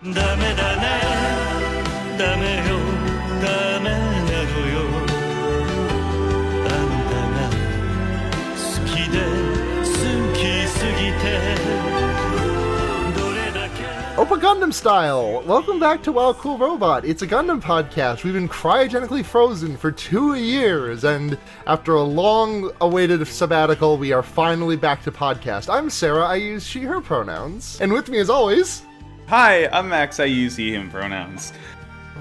ダメだねダメよダメなのよあんたが好きで好きすぎてどれだけ Oppa Gundam style! Welcome back to Wow Cool Robot. It's a Gundam podcast. We've been cryogenically frozen for 2 years, and after a long-awaited sabbatical, we are finally back to podcast. I'm Sarah. I use she, her pronouns. And with me, as always... Hi, I'm Max. I use he, him pronouns.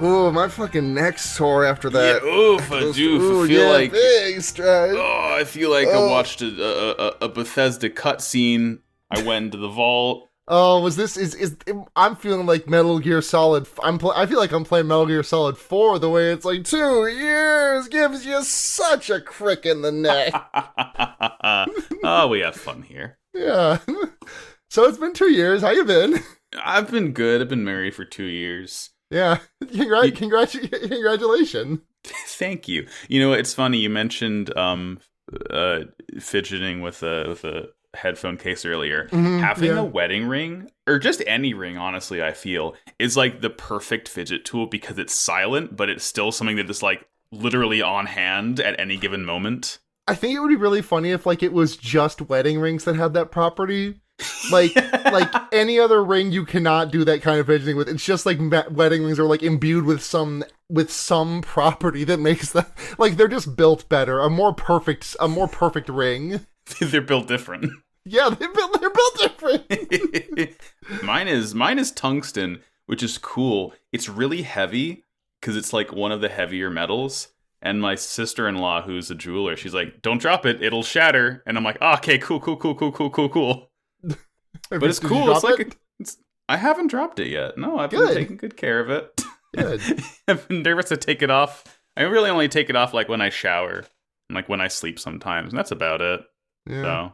Ooh, my fucking neck's sore after that. Yeah, oof, I do. I feel like... Thanks, I feel like I watched a Bethesda cutscene. I went into the vault. Oh, was this... I'm feeling like Metal Gear Solid... I feel like I'm playing Metal Gear Solid 4, the way it's like 2 years gives you such a crick in the neck. Oh, we have fun here. Yeah. So it's been 2 years. How you been? I've been good. I've been married for 2 years. Yeah. Congratulations. Thank you. You know, it's funny. You mentioned fidgeting with a headphone case earlier. Having a wedding ring, or just any ring, honestly, I feel, is like the perfect fidget tool because it's silent, but it's still something that is like literally on hand at any given moment. I think it would be really funny if like it was just wedding rings that had that property. Like any other ring you cannot do that kind of fidgeting with. It's just like wedding rings are like imbued with some property that makes them like they're just built better. A more perfect ring. They're built different. Yeah, they're built different. Mine is tungsten, which is cool. It's really heavy because it's like one of the heavier metals. And my sister-in-law, who's a jeweler, she's like, "Don't drop it; it'll shatter." And I'm like, oh, "Okay, cool." But it's cool. It's like I haven't dropped it yet. No, I've been taking good care of it. Good. I've been nervous to take it off. I really only take it off like when I shower and like when I sleep sometimes, and that's about it. Yeah.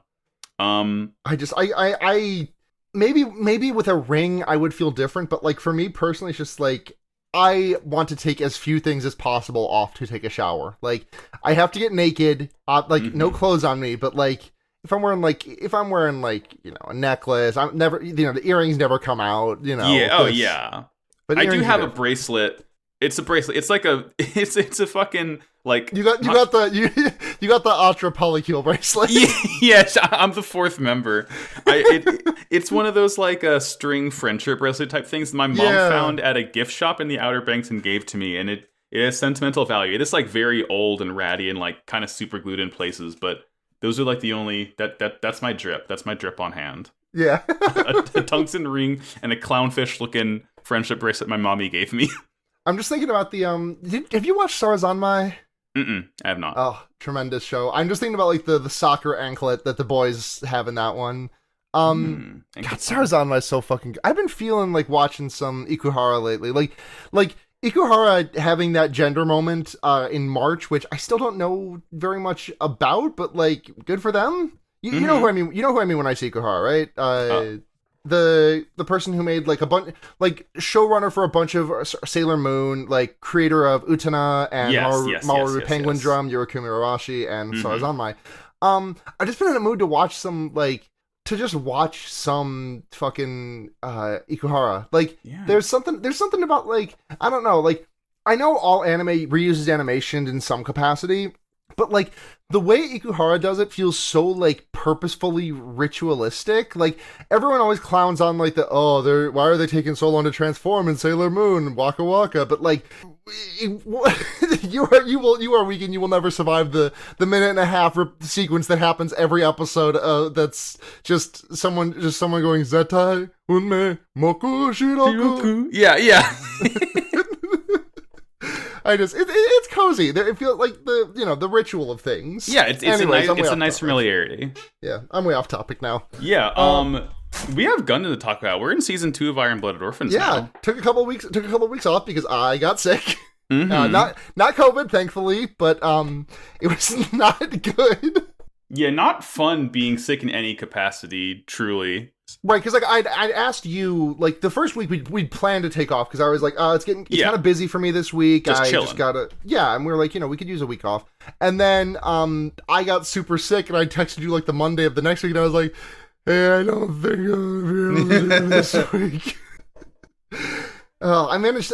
So, I maybe with a ring I would feel different, but like for me personally, it's just like I want to take as few things as possible off to take a shower. Like I have to get naked, no clothes on me, but like. If I'm wearing a necklace, I'm never, the earrings never come out, Yeah. Oh yeah. But I do have a bracelet. It's a bracelet. It's like it's a fucking like. You got the ultra polycule bracelet. Yes, I'm the fourth member. It's one of those like string friendship bracelet type things my mom found at a gift shop in the Outer Banks and gave to me, and it has sentimental value. It is like very old and ratty and like kind of super glued in places, but. Those are like the only that's my drip. That's my drip on hand. Yeah. a tungsten ring and a clownfish looking friendship bracelet my mommy gave me. I'm just thinking about the have you watched Sarazanmai? I have not. Oh, tremendous show. I'm just thinking about like the soccer anklet that the boys have in that one. God, Sarazanmai is so fucking good. I've been feeling like watching some Ikuhara lately. Like Ikuhara having that gender moment in March, which I still don't know very much about, but like good for them. You know who I mean. You know who I mean when I say Ikuhara, right? The person who made like a bunch, like showrunner for a bunch of Sailor Moon, like creator of Utena and Mamoru Penguin Drum, Yorikumi Arashi, and Sarazanmai. I've just been in a mood to watch some fucking Ikuhara. Like there's something about like I don't know, like I know all anime reuses animation in some capacity, but like the way Ikuhara does it feels so like purposefully ritualistic. Like everyone always clowns on like why are they taking so long to transform in Sailor Moon, Waka Waka, but like you are weak and you will never survive the minute and a half sequence that happens every episode. That's just someone going Zetai Unme Moku Shiroku. Yeah. It's cozy. It feels like the ritual of things. Yeah, it's a nice familiarity. Yeah, I'm way off topic now. Yeah, we have Gundam to talk about. We're in season 2 of Iron-Blooded Orphans now. Yeah, took a couple of weeks off because I got sick. Not COVID, thankfully, but it was not good. Yeah, not fun being sick in any capacity, truly. Right, because like I'd asked you like the first week we'd planned to take off because I was like, it's kind of busy for me this week. Just gotta and we were like, we could use a week off. And then I got super sick and I texted you like the Monday of the next week and I was like, hey, I don't think I'm gonna be able to do this week. I managed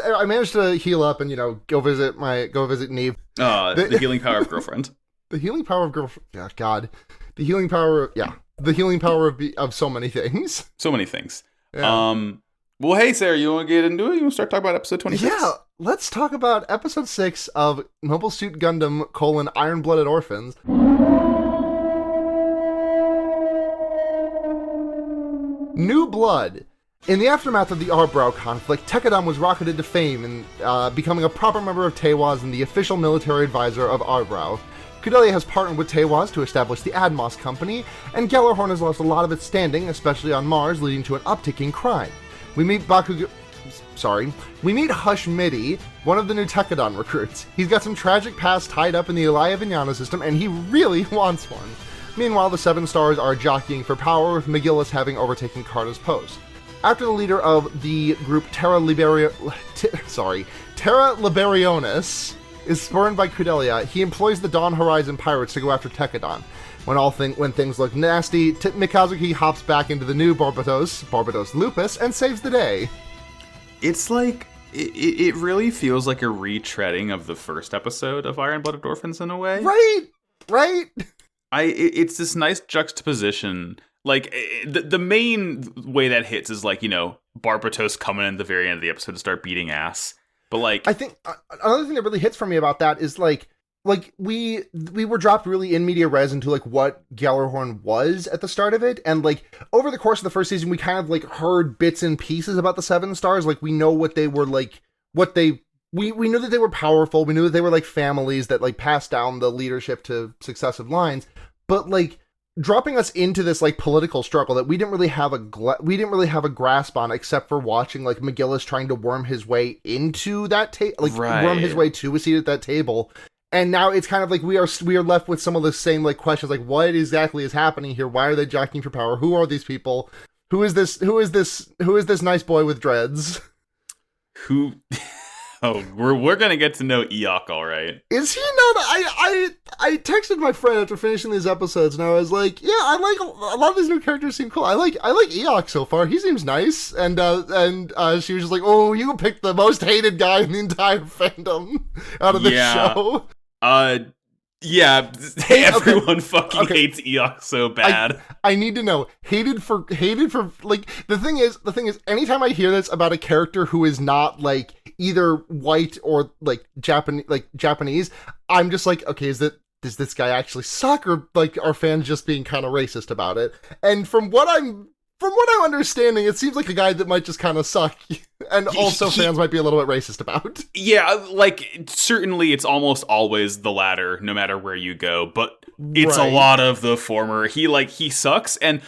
to heal up and go visit Neve. The healing power of girlfriend. The healing power of girlfriend. Oh, God, the healing power. Yeah, the healing power of so many things. So many things. Yeah. Well, hey, Sarah, you want to get into it? You want to start talking about episode 26? Yeah, let's talk about episode 6 of Mobile Suit Gundam: Iron-Blooded Orphans. New Blood. In the aftermath of the Arbrow conflict, Tekkadan was rocketed to fame and becoming a proper member of TEWAS and the official military advisor of Arbrow. Kudelia has partnered with TEWAS to establish the Admos Company, and Gjallarhorn has lost a lot of its standing, especially on Mars, leading to an uptick in crime. We meet Hush Midi, one of the new Tekkadan recruits. He's got some tragic past tied up in the Elia Vignana system, and he really wants one. Meanwhile, the Seven Stars are jockeying for power, with McGillis having overtaken Carta's post. After the leader of the group Terra Liberionis is spurned by Kudelia, he employs the Dawn Horizon pirates to go after Tekkadan. When things look nasty, Mikazuki hops back into the new Barbados Lupus, and saves the day. It's like, it really feels like a retreading of the first episode of Iron-Blooded Orphans in a way. Right? It's this nice juxtaposition. Like, the main way that hits is like, Barbatos coming in at the very end of the episode to start beating ass. But like, I think another thing that really hits for me about that is like we were dropped really in media res into like what Gjallarhorn was at the start of it, and like over the course of the first season we kind of like heard bits and pieces about the Seven Stars. Like we know what they were like, we knew that they were powerful, we knew that they were like families that like passed down the leadership to successive lines, but like dropping us into this like political struggle that we didn't really have a grasp on, except for watching like McGillis trying to worm his way into that worm his way to a seat at that table. And now it's kind of like we are left with some of the same like questions, like what exactly is happening here? Why are they jockeying for power? Who are these people? Who is this nice boy with dreads? Who? Oh, we're gonna get to know Eok, all right. Is he not? I texted my friend after finishing these episodes, and I was like, yeah, I like a lot of these new characters seem cool. I like Eok so far. He seems nice, and she was just like, oh, you picked the most hated guy in the entire fandom out of this show. Yeah, everyone fucking hates Eok so bad. I need to know. Hated for like the thing is anytime I hear this about a character who is not like either white or like Japanese, I'm just like, okay, does this guy actually suck, or like are fans just being kind of racist about it? And from what I'm understanding, it seems like a guy that might just kind of suck, and also fans might be a little bit racist about. Yeah, like, certainly it's almost always the latter, no matter where you go, but it's a lot of the former. He sucks, and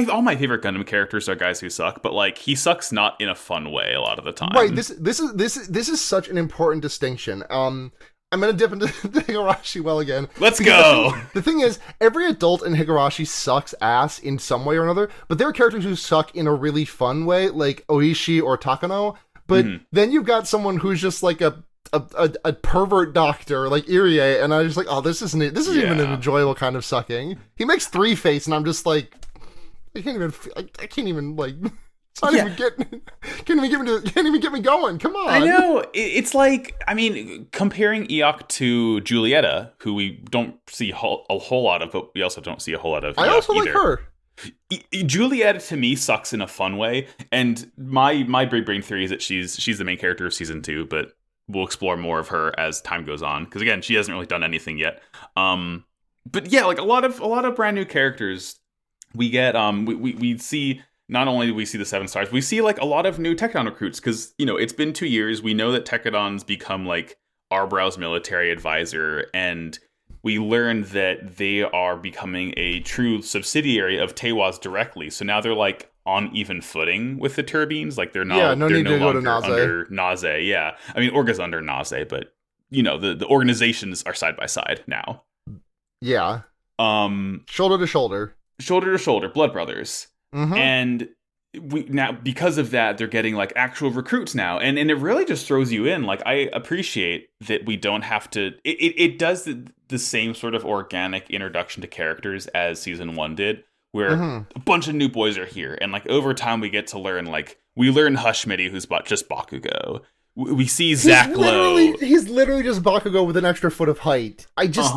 all my favorite Gundam characters are guys who suck, but, like, he sucks not in a fun way a lot of the time. Right, this is such an important distinction. I'm going to dip into the Higurashi well again. Let's go! The thing is, every adult in Higurashi sucks ass in some way or another, but there are characters who suck in a really fun way, like Oishi or Takano, but then you've got someone who's just like a pervert doctor, like Irie, and I'm just like, oh, this isn't even an enjoyable kind of sucking. He makes 3-face, and I'm just like, I can't even like... Can't even get me going. Come on. I know. It's like, I mean, comparing Eok to Julieta, who we don't see a whole lot of, but we also don't see a whole lot of. I also like her. Julieta to me sucks in a fun way, and my big brain theory is that she's the main character of season 2, but we'll explore more of her as time goes on, because again, she hasn't really done anything yet. But yeah, like a lot of brand new characters we get. We see. Not only do we see the Seven Stars, we see like a lot of new Tekkadan recruits, because, it's been 2 years. We know that Tekkadan's become like Arbrow's military advisor, and we learned that they are becoming a true subsidiary of TEWAS directly. So now they're like on even footing with the Turbines. Like they're not, no need to go to Naze. Under Naze. Yeah, I mean Orga's under Naze, but the organizations are side by side now. Yeah. Shoulder to shoulder, blood brothers. Mm-hmm. And we now, because of that, they're getting like actual recruits now, and it really just throws you in. Like, I appreciate that we don't have to. It does the same sort of organic introduction to characters as season 1 did, where a bunch of new boys are here, and like over time we get to learn like We learn Hushmidi, who's just Bakugo. We see Zach Lowe. He's literally just Bakugo with an extra foot of height. I just...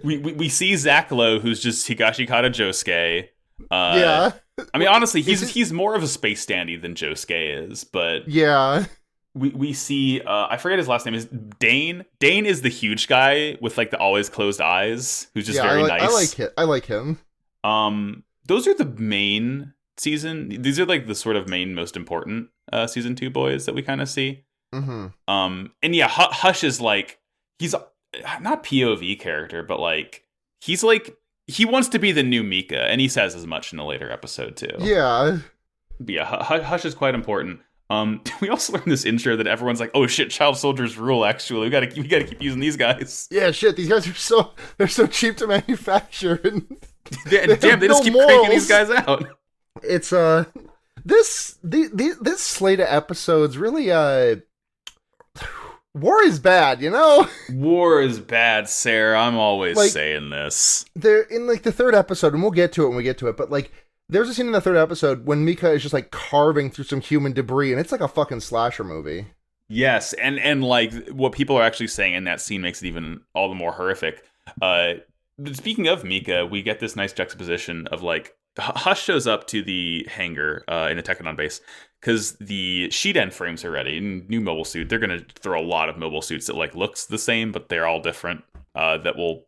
we see Zach Lowe, who's just Higashikata Josuke. Yeah. I mean, honestly, he's more of a space standee than Josuke is, but... Yeah. We see, I forget his last name, is Dane. Dane is the huge guy with, like, the always closed eyes, who's just very nice. I like him. Those are the main these are, like, the sort of main most important season 2 boys that we kind of see. Mm-hmm. And yeah, Hush is, like, he's not POV character, but, like, he's, like, he wants to be the new Mika, and he says as much in a later episode, too. Yeah. But yeah, Hush is quite important. We also learned this intro that everyone's like, "Oh shit, child soldiers rule." Actually, we gotta keep using these guys. Yeah, shit. These guys they're so cheap to manufacture. And they just keep cranking these guys out. It's this slate of episodes really war is bad, you know. War is bad, Sarah. I'm always saying this. They're in like the third episode, and we'll get to it when we get to it. But like, there's a scene in the third episode when Mika is just like carving through some human debris, and it's like a fucking slasher movie. Yes, and like what people are actually saying in that scene makes it even all the more horrific. Speaking of Mika, we get this nice juxtaposition of like Hush shows up to the hangar in the Tekkadan base because the Shiden frames are ready. New mobile suit. They're gonna throw a lot of mobile suits that like looks the same, but they're all different. That will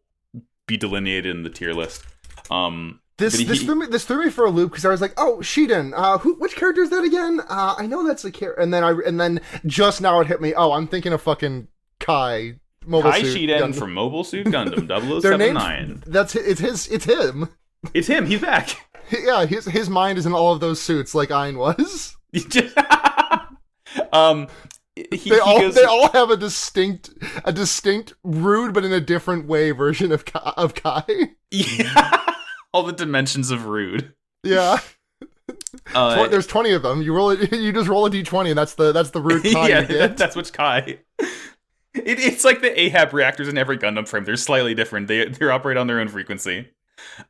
be delineated in the tier list. This threw me for a loop because I was like, "Oh, Shiden, which character is that again? I know that's a character." And then just now it hit me. Oh, I'm thinking of fucking Kai Mobile Kai Suit Shiden Gundam. from Mobile Suit Gundam 0079. It's him. It's him. He's back. Yeah, his mind is in all of those suits, like Ayn was. They all have a distinct, rude but in a different way version of Kai. Yeah. All the dimensions of rude. Yeah. There's 20 of them. You just roll a d20, and that's the rude Kai you get. That's which Kai. It's like the Ahab reactors in every Gundam frame. They're slightly different. They operate on their own frequency.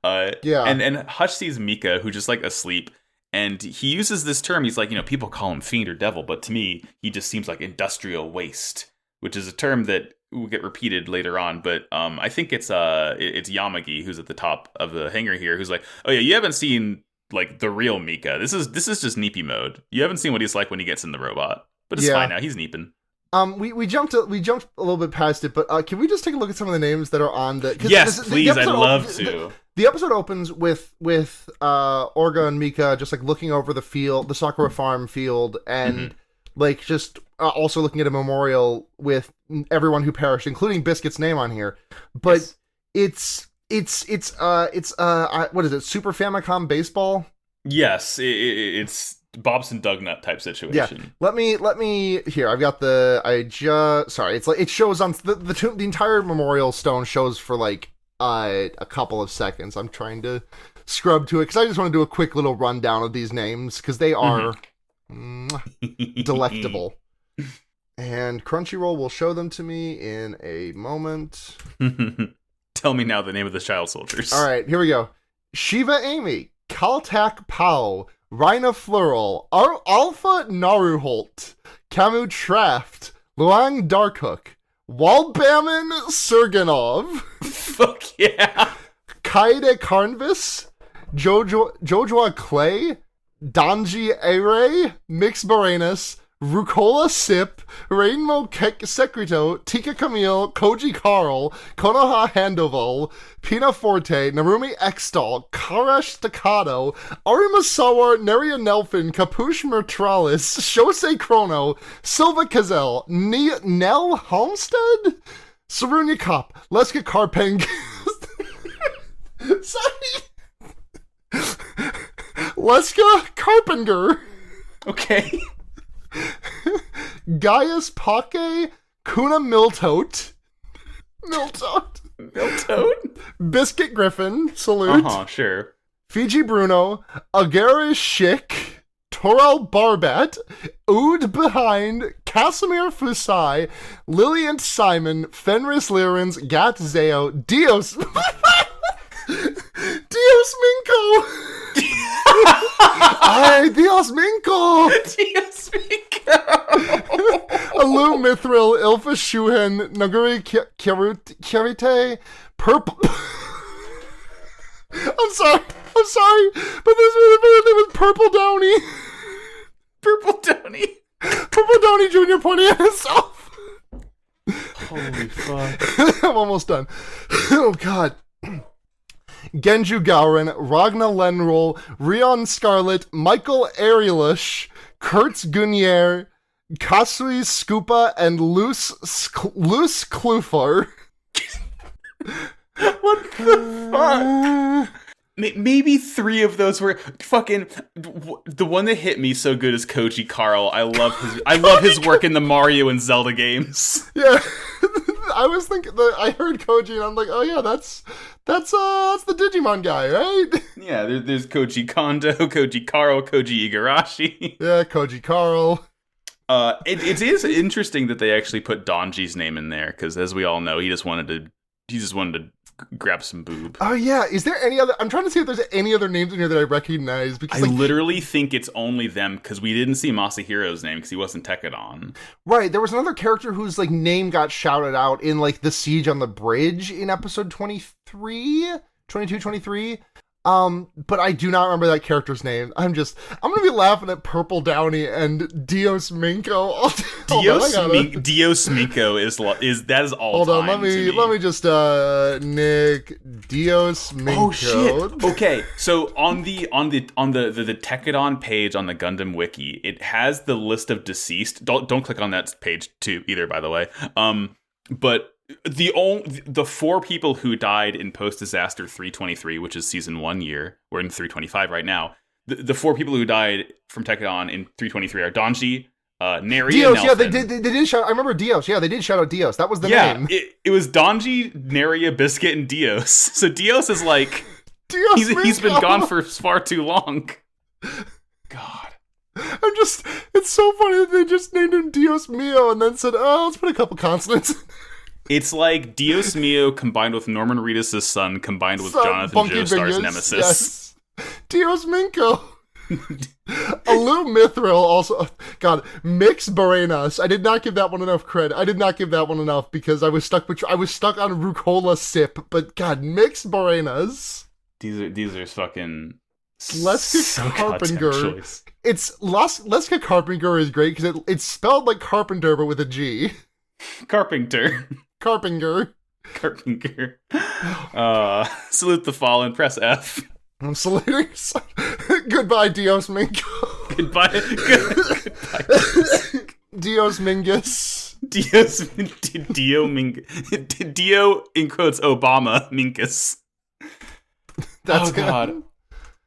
Yeah. And Hush sees Mika, who's just like asleep, and he uses this term. He's like, people call him fiend or devil, but to me, he just seems like industrial waste, which is a term that will get repeated later on, but I think it's Yamagi who's at the top of the hangar here, who's like, "Oh yeah, you haven't seen like the real Mika. This is just Neepy mode. You haven't seen what he's like when he gets in the robot, but it's fine now. He's neeping." We jumped a little bit past it, but can we just take a look at some of the names that are on the? Yes, please. I'd love to. The episode opens with Orga and Mika just like looking over the field, the Sakura farm field, and like just also looking at a memorial with everyone who perished, including Biscuit's name on here. But it's what is it? Super Famicom Baseball? Yes, it's Bobson Dugnut type situation. Yeah. Let me here. I've got it's like it shows on the entire memorial stone shows for like a couple of seconds. I'm trying to scrub to it because I just want to do a quick little rundown of these names because they are delectable. And Crunchyroll will show them to me in a moment. Tell me now the name of the child soldiers. All right, here we go. Shiva Amy, Kaltak Pao, Rhina Flural, Alpha Naruholt, Camu Traft, Luang Darkhook, Walbaman Serganov. Fuck yeah. Kaide Karnvis, Jojoa Clay, Danji Ere, Mix Barenas, Rucola Sip, Rainbow Secreto, Tika Camille, Koji Carl, Konoha Handoval, Pina Forte, Narumi Extol, Karash Staccato, Arimasawa, Neria Nelfin, Capuche Mertralis, Shosei Chrono, Silva Cazel, Nell Homestead, Sarunia Cop, Leska Carpeng. Sorry. Leska Carpenter. Okay. Gaius Pake, Kuna Miltote. Biscuit Griffin, salute. Sure. Fiji Bruno, Agarish Shik, Torel Barbat, Ood Behind, Casimir Fusai, Lillian Simon, Fenris Lirens, Gat Zeo, Dios Minko. Ay, Dios Minko! Dios Minko! Alu Mithril, Ilfa Shuhen, Naguri Kirite, Purple. I'm sorry, but this name was Purple Downey. Purple Downey. Purple Downey Jr. pointing at himself. Holy fuck. I'm almost done. Oh, God. Genju Gowron, Ragna Lenrol, Rion Scarlet, Michael Arielish, Kurtz Gunier, Kasui Scoopa, and Luce Klufar. What the fuck? Maybe 3 of those were fucking. The one that hit me so good is Koji Carl. I love his work in the Mario and Zelda games. Yeah, I was thinking that I heard Koji and I'm like, oh yeah, that's the Digimon guy, right? Yeah, there's Koji Kondo, Koji Carl, Koji Igarashi. Yeah, Koji Carl. It is interesting that they actually put Donji's name in there because, as we all know, he just wanted to grab some boob. Oh yeah, is there any other? I'm trying to see if there's any other names in here that I recognize because I literally think it's only them because we didn't see Masahiro's name because he wasn't Tekkadan. Right, there was another character whose like name got shouted out in like the siege on the bridge in episode 22, 23. But I do not remember that character's name. I'm gonna be laughing at Purple Downey and Dios Minko. Dios Minko is all. Hold on, time let me just Nick Dios Minko. Oh shit. Okay, so on the Tekkadan page on the Gundam wiki, it has the list of deceased. Don't click on that page too either, by the way. But the 4 people who died in post-disaster 323, which is season 1 year, we're in 325 right now. The 4 people who died from Tekkadan in 323 are Donji, Neri, Dios. and Yeah, Nelson. they did shout. I remember Dios. Yeah, they did shout out Dios. That was the name. It was Donji, Neria, Biscuit, and Dios. So Dios is like Dios. he's been gone for far too long. God. It's so funny that they just named him Dios Mio and then said, oh, let's put a couple consonants. It's like Dios Mio combined with Norman Reedus' son combined with Jonathan Joestar's nemesis. Yes. Dios Minko. Alu Mithril also. God, Mix Barenas. I did not give that one enough credit. I did not give that one enough because I was stuck on Rucola Sip. But God, Mix Barenas. These are fucking Leska Carpenter. It's Leska Carpenter is great because it's spelled like Carpenter but with a G. Carpenter. Salute the fallen. Press F. I'm saluting. Goodbye, Dios Minko. Goodbye. Dios Mingus. Dio in quotes Obama Minkus. That's good. God.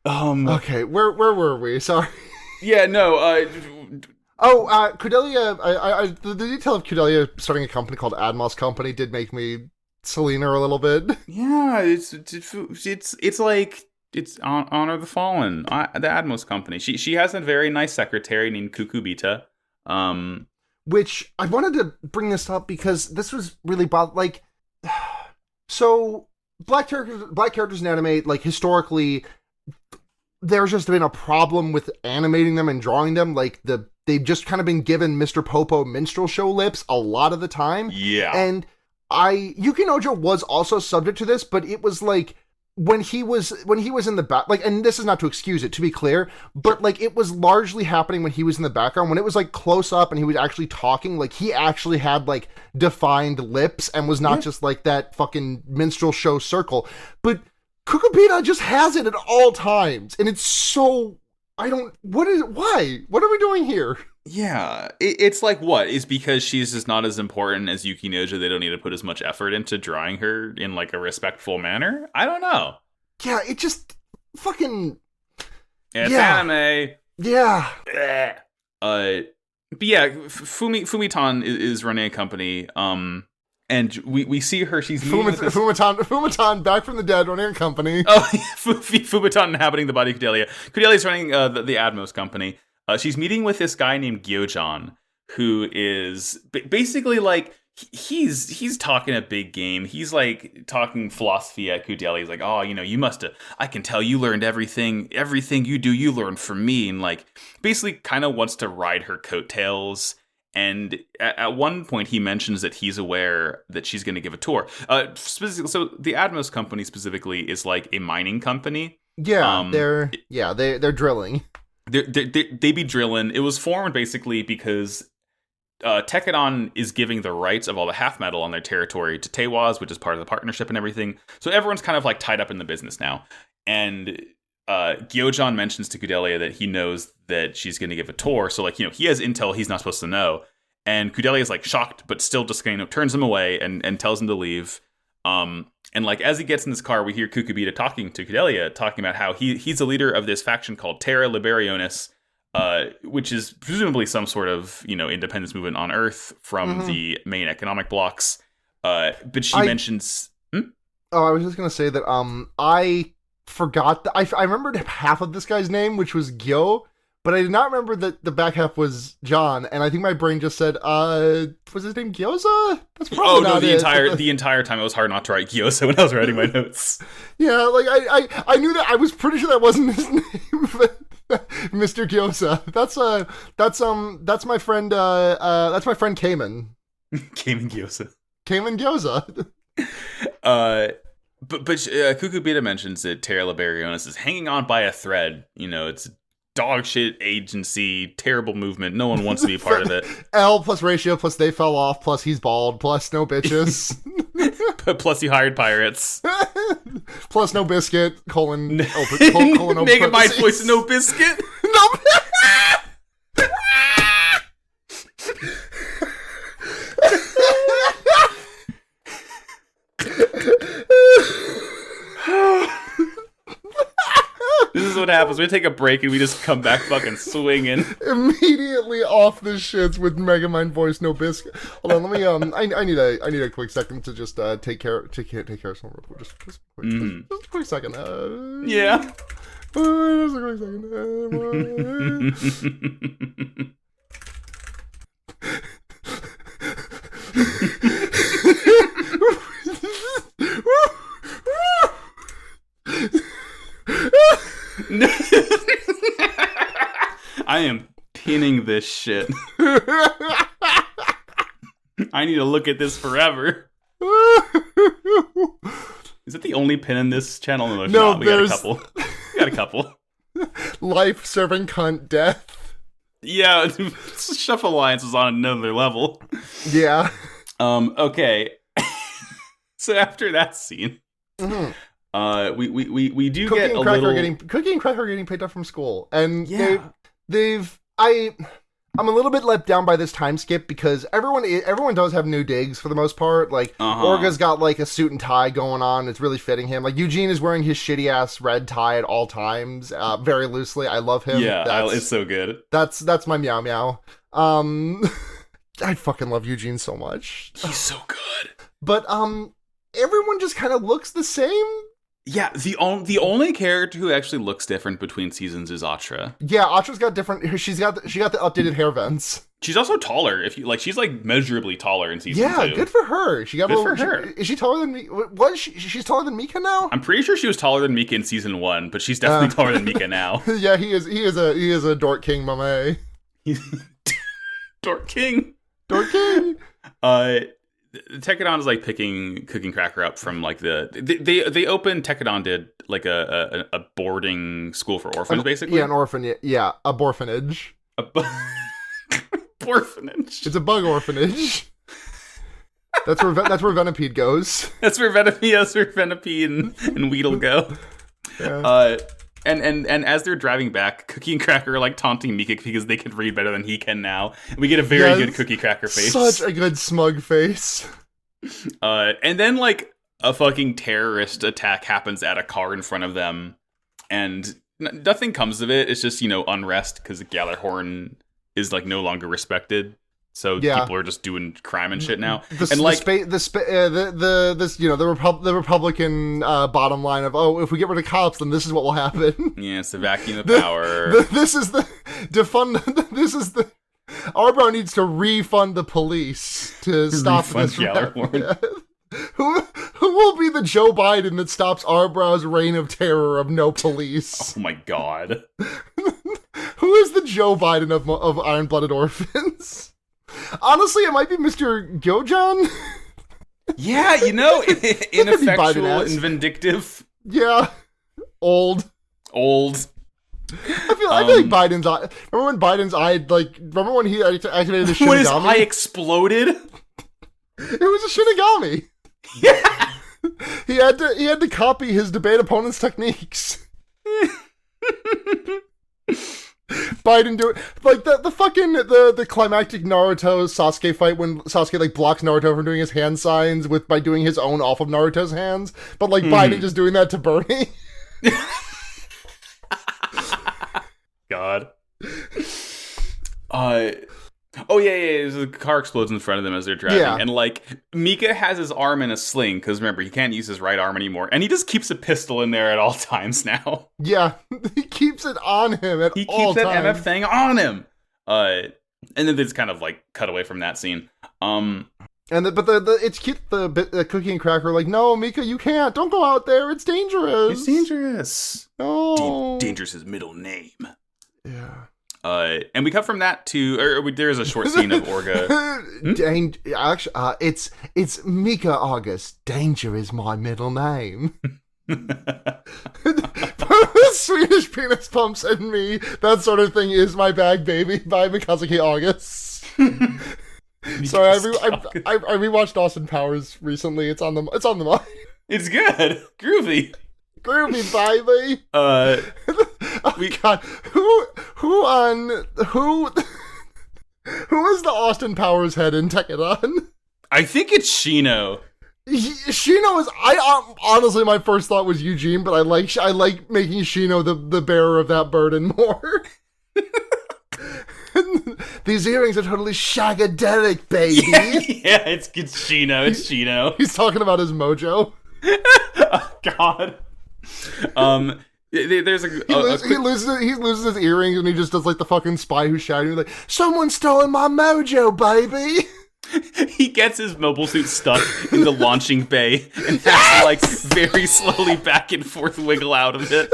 Okay, where were we? Sorry. Yeah, no. Cordelia. The detail of Cordelia starting a company called Admos Company did make me Selena a little bit. Yeah, it's like it's Honor the Fallen, the Admos Company. She has a very nice secretary named Kukubita. Which I wanted to bring this up because this was really so black characters in anime, like historically, there's just been a problem with animating them and drawing them. Like they've just kind of been given Mr. Popo minstrel show lips a lot of the time. Yeah. And Yuki Nojo was also subject to this, but it was like when he was in the back, like, and this is not to excuse it, to be clear, but like it was largely happening when he was in the background, when it was like close up and he was actually talking, like he actually had like defined lips and was not just like that fucking minstrel show circle. But Kukubita just has it at all times, and it's so why? What are we doing here? Yeah, it's like what is because she's just not as important as Yuki Nojo. They don't need to put as much effort into drawing her in like a respectful manner. I don't know. Yeah, it just fucking. It's anime. Yeah. But yeah, Fumitan is running a company. And we see her. She's Fumitan back from the dead, running a company. Oh, Fumitan inhabiting the body of Cordelia. Cordelia's running the Admos company. She's meeting with this guy named Gyojan, who is basically like he's talking a big game. He's like talking philosophy at Kudelia. He's like, oh, you must have, I can tell you learned everything you do, you learned from me. And like, basically kind of wants to ride her coattails. And at one point he mentions that he's aware that she's going to give a tour. So the Atmos company specifically is like a mining company. Yeah, they're drilling. They be drilling. It was formed basically because Tekkadan is giving the rights of all the half metal on their territory to Tewaz, which is part of the partnership and everything. So everyone's kind of like tied up in the business now. And Gyojon mentions to Kudelia that he knows that she's going to give a tour. So like, he has intel he's not supposed to know. And Kudelia is like shocked, but still just turns him away and tells him to leave. And like as he gets in this car, we hear Kukubita talking to Kudelia, talking about how he's the leader of this faction called Terra Liberionis, which is presumably some sort of, independence movement on Earth from the main economic blocks. But she mentions... Oh, I was just going to say that I forgot... I remembered half of this guy's name, which was Gyo, but I did not remember that the back half was John, and I think my brain just said, was his name Gyoza? That's probably not the entire time it was hard not to write Gyoza when I was writing my notes. Yeah, like, I knew that, I was pretty sure that wasn't his name, but... Mr. Gyoza. That's my friend Cayman. Cayman Gyoza. Cayman Gyoza. But Kukubita mentions that Terra Liberionis is hanging on by a thread. It's dog shit agency, terrible movement. No one wants to be a part of it. L plus ratio plus they fell off plus he's bald plus no bitches. Plus you hired pirates. Plus no biscuit, colon Negative my voice, no biscuit. No. This is what happens. We take a break and we just come back fucking swinging. Immediately off the shits with Megamind voice, no biscuit. Hold on, let me. I need a quick second to just take care of something real quick. Just a quick second. Yeah. Just a quick second. I am pinning this shit. I need to look at this forever. Is it the only pin in this channel? No, not. We got a couple. Life, serving cunt, death. Yeah, Chef Alliance is on another level. Yeah. Okay. So after that scene, we do Cookie get and a Cracker little... Cookie and Cracker are getting picked up from school, and yeah. I'm a little bit let down by this time skip because everyone does have new digs for the most part. Like Orga's got like a suit and tie going on; it's really fitting him. Like Eugene is wearing his shitty ass red tie at all times, very loosely. I love him. Yeah, it's so good. That's my meow meow. I fucking love Eugene so much. He's so good. But everyone just kind of looks the same. Yeah, the only character who actually looks different between seasons is Atra. Yeah, Atra's got different. She got the updated hair vents. She's also taller. She's like measurably taller in season 2. Yeah, good for her. She got good for her. Is she taller than me? Was she? She's taller than Mika now. I'm pretty sure she was taller than Mika in season 1, but she's definitely taller than Mika now. Yeah, he is a dork king, mame. Dork king. Dork king. Tekkadan is like picking Cooking Cracker up from like they opened. Tekkadan did like a boarding school for orphans, basically. Yeah, an orphan. Yeah, a borphanage. Orphanage. It's a bug orphanage. That's where Venipede goes. That's where Venipede and Weedle go. Yeah. And as they're driving back, Cookie and Cracker are like taunting Mika because they can read better than he can now. And we get a very good Cookie Cracker face. Such a good smug face. And then like a fucking terrorist attack happens at a car in front of them, and nothing comes of it. It's just unrest because the Gjallarhorn is like no longer respected. So people are just doing crime and shit now. The Republican bottom line of if we get rid of cops, then this is what will happen. Yeah, it's the vacuum of power. This is the defund. Arbrow needs to refund the police to stop Refund this. Gjallarhorn. Who will be the Joe Biden that stops Arbrow's reign of terror of no police? Oh my god. Who is the Joe Biden of Iron-Blooded Orphans? Honestly, it might be Mr. Gyojan. Yeah, ineffectual and vindictive. Yeah. Old. I feel like Biden's eye. Remember when Biden's eye, remember when he activated the Shinigami? When his eye exploded? It was a Shinigami. Yeah. He had to copy his debate opponent's techniques. Biden do it like the fucking the climactic Naruto Sasuke fight when Sasuke blocks Naruto from doing his hand signs by doing his own off of Naruto's hands, but Biden just doing that to Bernie. God. Oh yeah. The car explodes in front of them as they're driving, and Mika has his arm in a sling because remember he can't use his right arm anymore, and he just keeps a pistol in there at all times now. Yeah, he keeps it on him at all times. He keeps that MF thing on him. And then they just kind of cut away from that scene. It's cute. The cookie and cracker no, Mika, you can't. Don't go out there. It's dangerous. It's dangerous. Oh, Dangerous is middle name. Yeah. And we cut from that to there's a short scene of Orga. It's Mika August. Danger is my middle name. Swedish penis pumps and me. That sort of thing is my bag, baby. By Mikazuki August. Sorry, I rewatched Austin Powers recently. It's on the mind. It's good, groovy, baby. God, who is the Austin Powers head in Tekkadan? I think it's Shino. Shino is. Honestly, my first thought was Eugene, but I like making Shino the bearer of that burden more. These earrings are totally shagadelic, baby. Yeah, it's Shino. It's Shino. He's talking about his mojo. Oh, God. There's he loses his earrings and he just does the fucking spy who's shouting someone's stolen my mojo, baby. He gets his mobile suit stuck in the launching bay and has to very slowly back and forth wiggle out of it.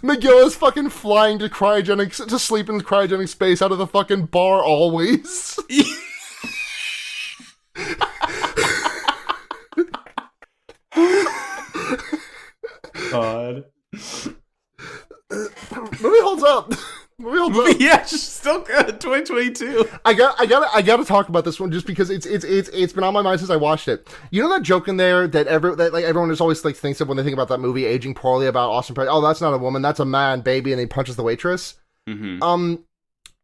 McGill is fucking flying to sleep in cryogenic space out of the fucking bar always. God. Movie holds up. Yeah, still good. 2022. I gotta talk about this one just because it's been on my mind since I watched it. You know that joke in there that everyone just always thinks of when they think about that movie aging poorly about Austin Powers. Oh, that's not a woman, that's a man, baby, and he punches the waitress. Mm-hmm.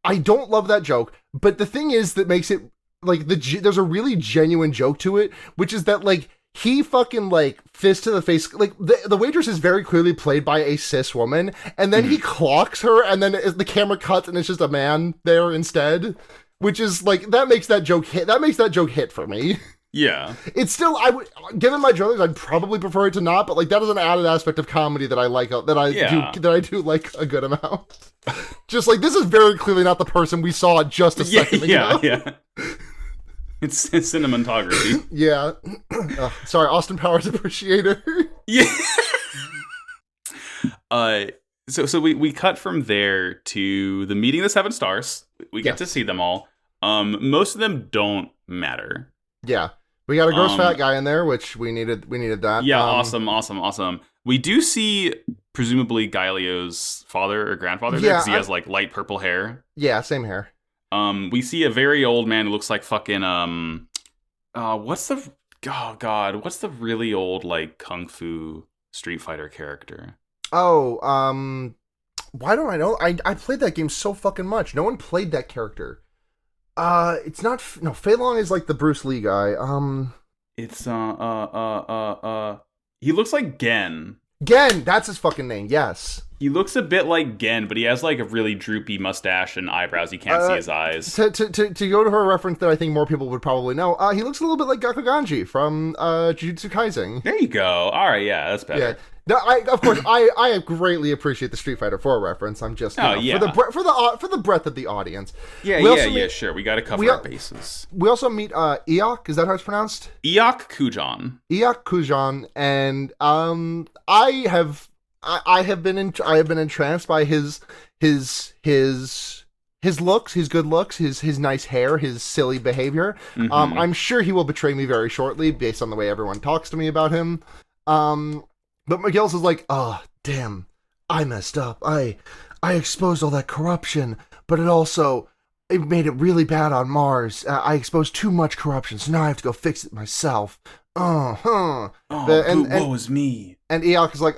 I don't love that joke, but the thing is that makes it there's a really genuine joke to it, which is that he fucking fist to the face. The waitress is very clearly played by a cis woman, and then he clocks her, and then the camera cuts, and it's just a man there instead, which is that makes that joke hit. That makes that joke hit for me. Yeah, it's still given my druthers, I'd probably prefer it to not, but that is an added aspect of comedy that I like that I do like a good amount. Just this is very clearly not the person we saw just a second ago. Yeah. It's cinematography. Yeah. Sorry, Austin Powers appreciator. Yeah. So we cut from there to the meeting of the 7 stars. We get to see them all. Most of them don't matter. Yeah. We got a gross fat guy in there, which we needed that. Yeah, awesome. We do see presumably Gaelio's father or grandfather there because he has light purple hair. Yeah, same hair. We see a very old man who looks like fucking what's the really old kung fu Street Fighter character? Oh, why don't I know? I played that game so fucking much. No one played that character. It's not Fei Long is the Bruce Lee guy. It's he looks like Gen. Gen, that's his fucking name. Yes. He looks a bit like Gen, but he has like a really droopy mustache and eyebrows. You can't see his eyes. To go to her reference that I think more people would probably know, he looks a little bit like Gakuganji from Jujutsu Kaisen. There you go. All right, yeah, that's better. Yeah. No, of course, I greatly appreciate the Street Fighter 4 reference. I'm just for the breadth of the audience. Yeah, sure. We got to cover our bases. We also meet Eok. Is that how it's pronounced? Eok Kujan. Eok Kujan, and I have been entranced by his looks, his good looks, his nice hair, his silly behavior. Mm-hmm. I'm sure he will betray me very shortly, based on the way everyone talks to me about him. But McGillis is like, oh, damn, I messed up. I exposed all that corruption, but it made it really bad on Mars. I exposed too much corruption, so now I have to go fix it myself. Woe is me. And Eok is like,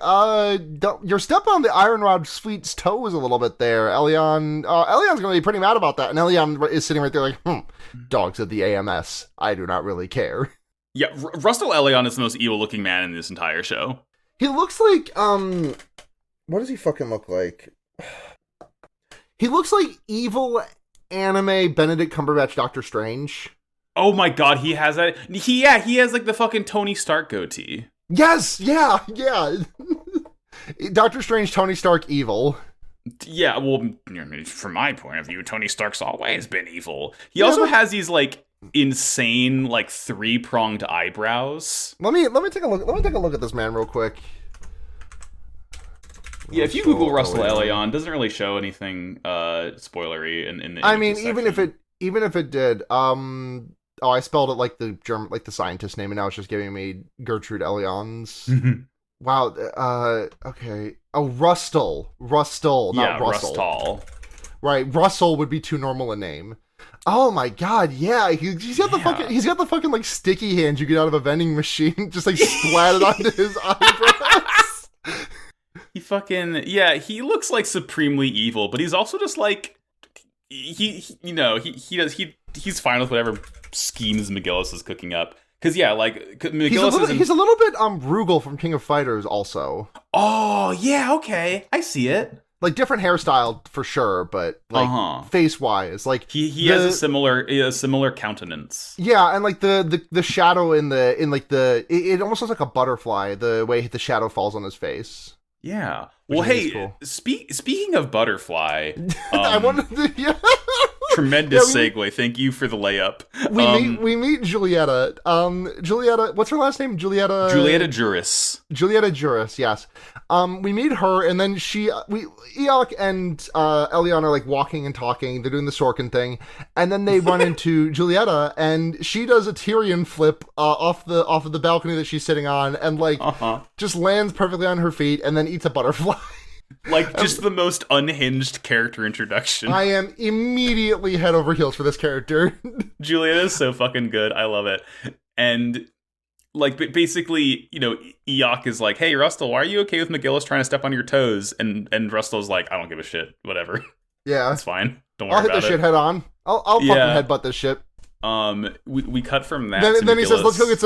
you're stepping on the Iron Rod Fleet's toes a little bit there, Elion. Elion's going to be pretty mad about that. And Elion is sitting right there like, dogs of the AMS. I do not really care. Yeah, Rustal Elion is the most evil-looking man in this entire show. He looks like, what does he fucking look like? He looks like evil anime Benedict Cumberbatch Doctor Strange. Oh my god, he has that. He has like the fucking Tony Stark goatee. Yes, yeah. Doctor Strange, Tony Stark, evil. Yeah, well, from my point of view, Tony Stark's always been evil. He also has these like insane like 3-pronged eyebrows. Let me take a look. Let me take a look at this man real quick. Yeah, if you Google Russell Elion, doesn't really show anything spoilery in the. I mean, even if it did, I spelled it like the German, like the scientist name, and now it's just giving me Gertrude Elions. Wow. Okay. Oh, Rustal, not Russell. Rustal. Right, Russell would be too normal a name. Oh my god, yeah, he's got the fucking like sticky hands you get out of a vending machine, just like splatted onto his eyebrows. He looks like supremely evil, but he's also just like he's fine with whatever schemes McGillis is cooking up. Because McGillis he's a little bit Rugal from King of Fighters also. Oh yeah, okay, I see it. Like different hairstyle for sure, but like face wise, like he has a similar countenance. Yeah, and like the shadow it almost looks like a butterfly the way the shadow falls on his face. Yeah. Well, hey, cool. Speaking of butterfly, I wanted to, tremendous segue. Thank you for the layup. We meet Julieta. Julieta, what's her last name? Julieta Juris. Julieta Juris, yes. We meet her, and then Eok and Elion are like walking and talking. They're doing the Sorkin thing, and then they run into Julieta, and she does a Tyrion flip off of the balcony that she's sitting on, and like just lands perfectly on her feet, and then eats a butterfly. Like, just the most unhinged character introduction. I am immediately head over heels for this character. Julieta is so fucking good. I love it. And, like, basically, Eok is like, hey, Rustal, why are you okay with McGillis trying to step on your toes? And Rustal's like, I don't give a shit. Whatever. Yeah. It's fine. Don't worry about it. I'll hit this shit head on. I'll fucking headbutt this shit. We cut from that. Then he says, "Let's go get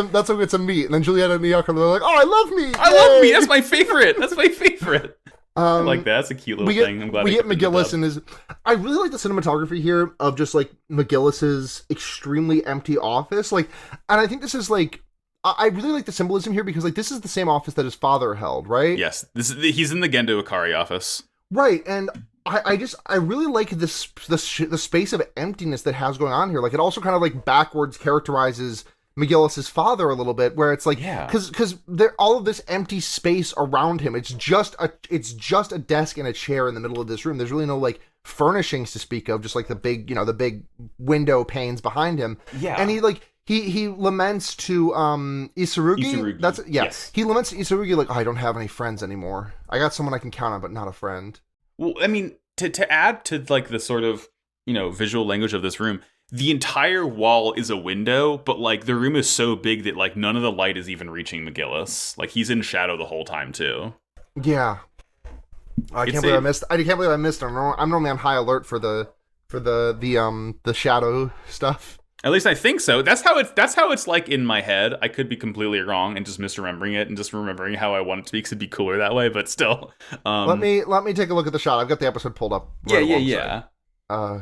some meat." And then Julieta and Eok are like, "Oh, I love meat! I love meat. That's my favorite. I like that. That's a cute little thing. I'm glad we get McGillis in his. I really like the cinematography here of just like McGillis's extremely empty office. Like, and I think this is like, I really like the symbolism here because like this is the same office that his father held, right? Yes, he's in the Gendo Ikari office, right? And I really like the space of emptiness that has going on here. Like it also kind of like backwards characterizes McGillis's father a little bit, where it's like, because there all of this empty space around him. It's just a desk and a chair in the middle of this room. There's really no like furnishings to speak of, just like the big window panes behind him. Yeah, and he laments to Isurugi. Yes. He laments to Isurugi like, I don't have any friends anymore. I got someone I can count on, but not a friend. Well, I mean, to add to like the sort of visual language of this room, the entire wall is a window, but like the room is so big that like none of the light is even reaching McGillis. Like he's in shadow the whole time too. Yeah, I can't believe I missed. I'm normally on high alert for the shadow stuff. At least I think so. That's how it's like in my head. I could be completely wrong and just misremembering it and just remembering how I want it to be because it'd be cooler that way. But still, let me take a look at the shot. I've got the episode pulled up. Yeah. I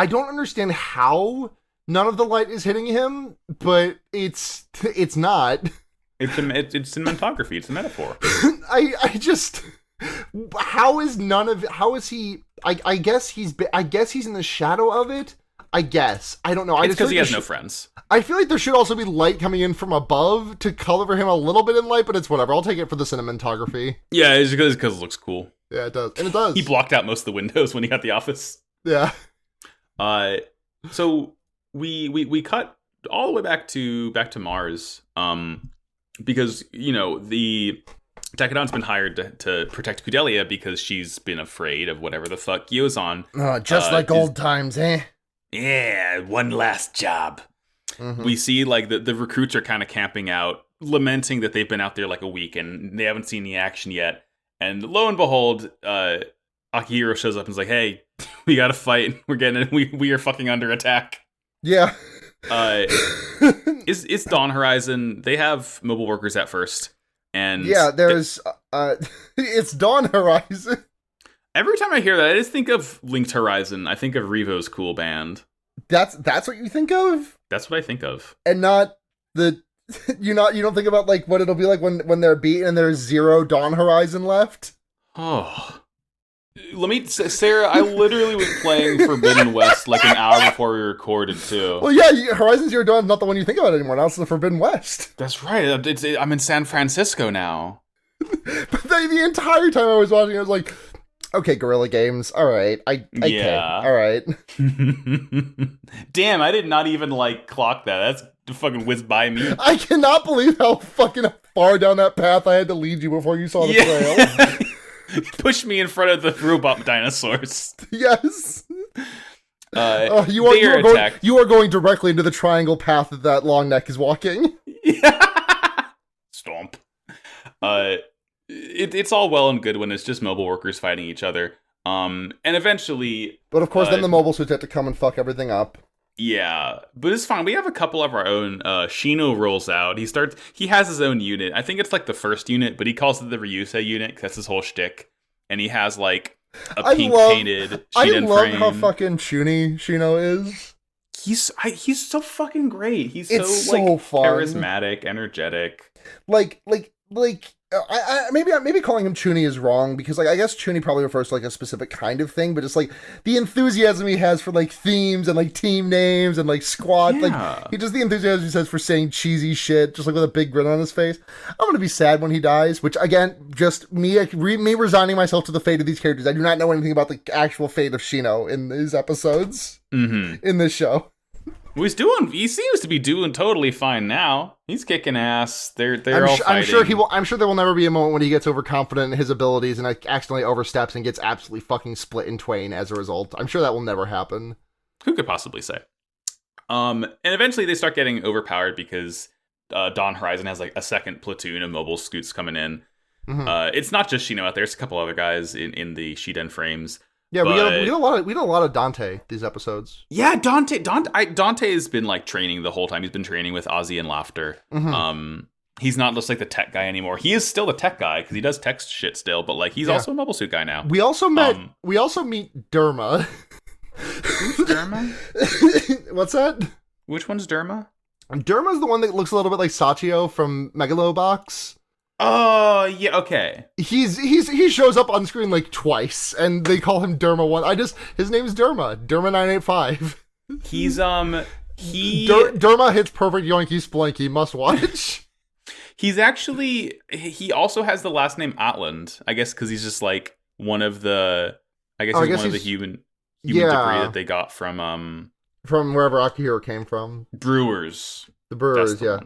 don't understand how none of the light is hitting him, but it's not. It's cinematography. It's a metaphor. I just. How is he? I guess he's in the shadow of it. I guess. I don't know. It's because he has no friends. I feel like there should also be light coming in from above to cover him a little bit in light, but it's whatever. I'll take it for the cinematography. Yeah, it's because it looks cool. Yeah, it does. And it does. He blocked out most of the windows when he got the office. Yeah. So we cut all the way back to Mars. Because, the Tekkadan's been hired to protect Kudelia because she's been afraid of whatever the fuck Gyo's on. Just like old times, eh? Yeah, one last job. Mm-hmm. We see like the recruits are kind of camping out, lamenting that they've been out there like a week and they haven't seen any action yet. And lo and behold, Akihiro shows up and is like, "Hey, we gotta fight. We're getting it. We are fucking under attack." Yeah. It's Dawn Horizon. They have mobile workers at first, and yeah, there's it's Dawn Horizon. Every time I hear that, I just think of Linked Horizon. I think of Revo's cool band. That's what you think of? That's what I think of. And not the you don't think about like what it'll be like when they're beaten and there's 0 Dawn Horizon left? Oh. Sarah, I literally was playing Forbidden West like an hour before we recorded too. Well, yeah, Horizon Zero Dawn is not the one you think about anymore. Now it's the Forbidden West. That's right. I'm in San Francisco now. But the entire time I was watching, I was like, okay, Guerrilla Games. All right. I yeah. can. All right. Damn, I did not even clock that. That's fucking whizzed by me. I cannot believe how fucking far down that path I had to lead you before you saw the trail. Push me in front of the robot dinosaurs. Yes. You are going directly into the triangle path that long neck is walking. Stomp. It's all well and good when it's just mobile workers fighting each other. And eventually... But of course, then the mobile suits have to come and fuck everything up. Yeah, but it's fine. We have a couple of our own. Shino rolls out. He has his own unit. I think it's like the first unit, but he calls it the Ryusei unit because that's his whole shtick. And he has like a pink painted Shiden frame. I love how fucking Chuny Shino is. He's so fucking great. He's so fun. Charismatic, energetic. Maybe calling him Chuny is wrong because I guess Chuny probably refers to a specific kind of thing, but just the enthusiasm he has for themes and team names and squad, yeah. He just the enthusiasm he says for saying cheesy shit just with a big grin on his face. I'm gonna be sad when he dies, which again, just me resigning myself to the fate of these characters. I do not know anything about the actual fate of Shino in these episodes in this show. He seems to be doing totally fine now. He's kicking ass. They're all fighting. I'm sure there will never be a moment when he gets overconfident in his abilities and accidentally oversteps and gets absolutely fucking split in twain as a result. I'm sure that will never happen. Who could possibly say? And eventually they start getting overpowered because Dawn Horizon has a second platoon of mobile scoots coming in. Mm-hmm. It's not just Shino out there. It's a couple other guys in the Shiden frames. Yeah, we did a lot of Dante these episodes. Yeah, Dante has been training the whole time. He's been training with Ozzy and Laughter. Mm-hmm. He's not just the tech guy anymore. He is still the tech guy because he does tech shit still, but he's also a mobile suit guy now. We also meet Derma. Who's Derma? What's that? Which one's Derma? Derma's the one that looks a little bit like Sachio from Megalobox. Oh, yeah, okay. He shows up on screen twice, and they call him Derma 1. His name's Derma 985. He's, Derma hits perfect yoinky splanky, must watch. He's actually, he also has the last name Atland, I guess, because he's just one of the, he's one of the human debris that they got from wherever Akihiro came from. Brewers. The Brewers, yeah.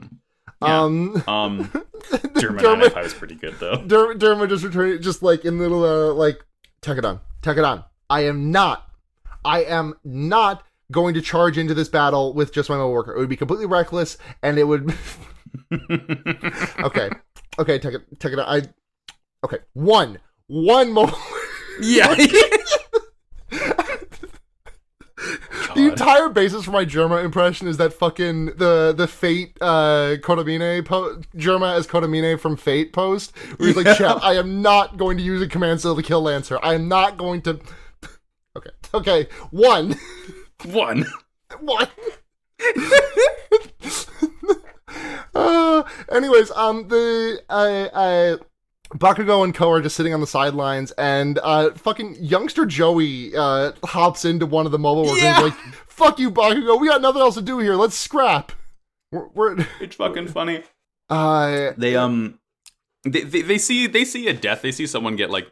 One. Derma 995 is pretty good though. Derma just returning, just in the little Tekkadan. I am not going to charge into this battle with just my mobile worker. It would be completely reckless, and it would. Okay, Tekkadan. One mobile. Yeah. God. The entire basis for my Germa impression is that fucking the Fate Kotomine Germa as Kotomine from Fate post, where he's like, "Chat, I am not going to use a command skill to kill Lancer. I am not going to." Okay, one. Anyways, Bakugo and Ko are just sitting on the sidelines, and fucking youngster Joey hops into one of the mobile workers and is like, "Fuck you, Bakugo, we got nothing else to do here, let's scrap." It's fucking funny. They see a death. They see someone get like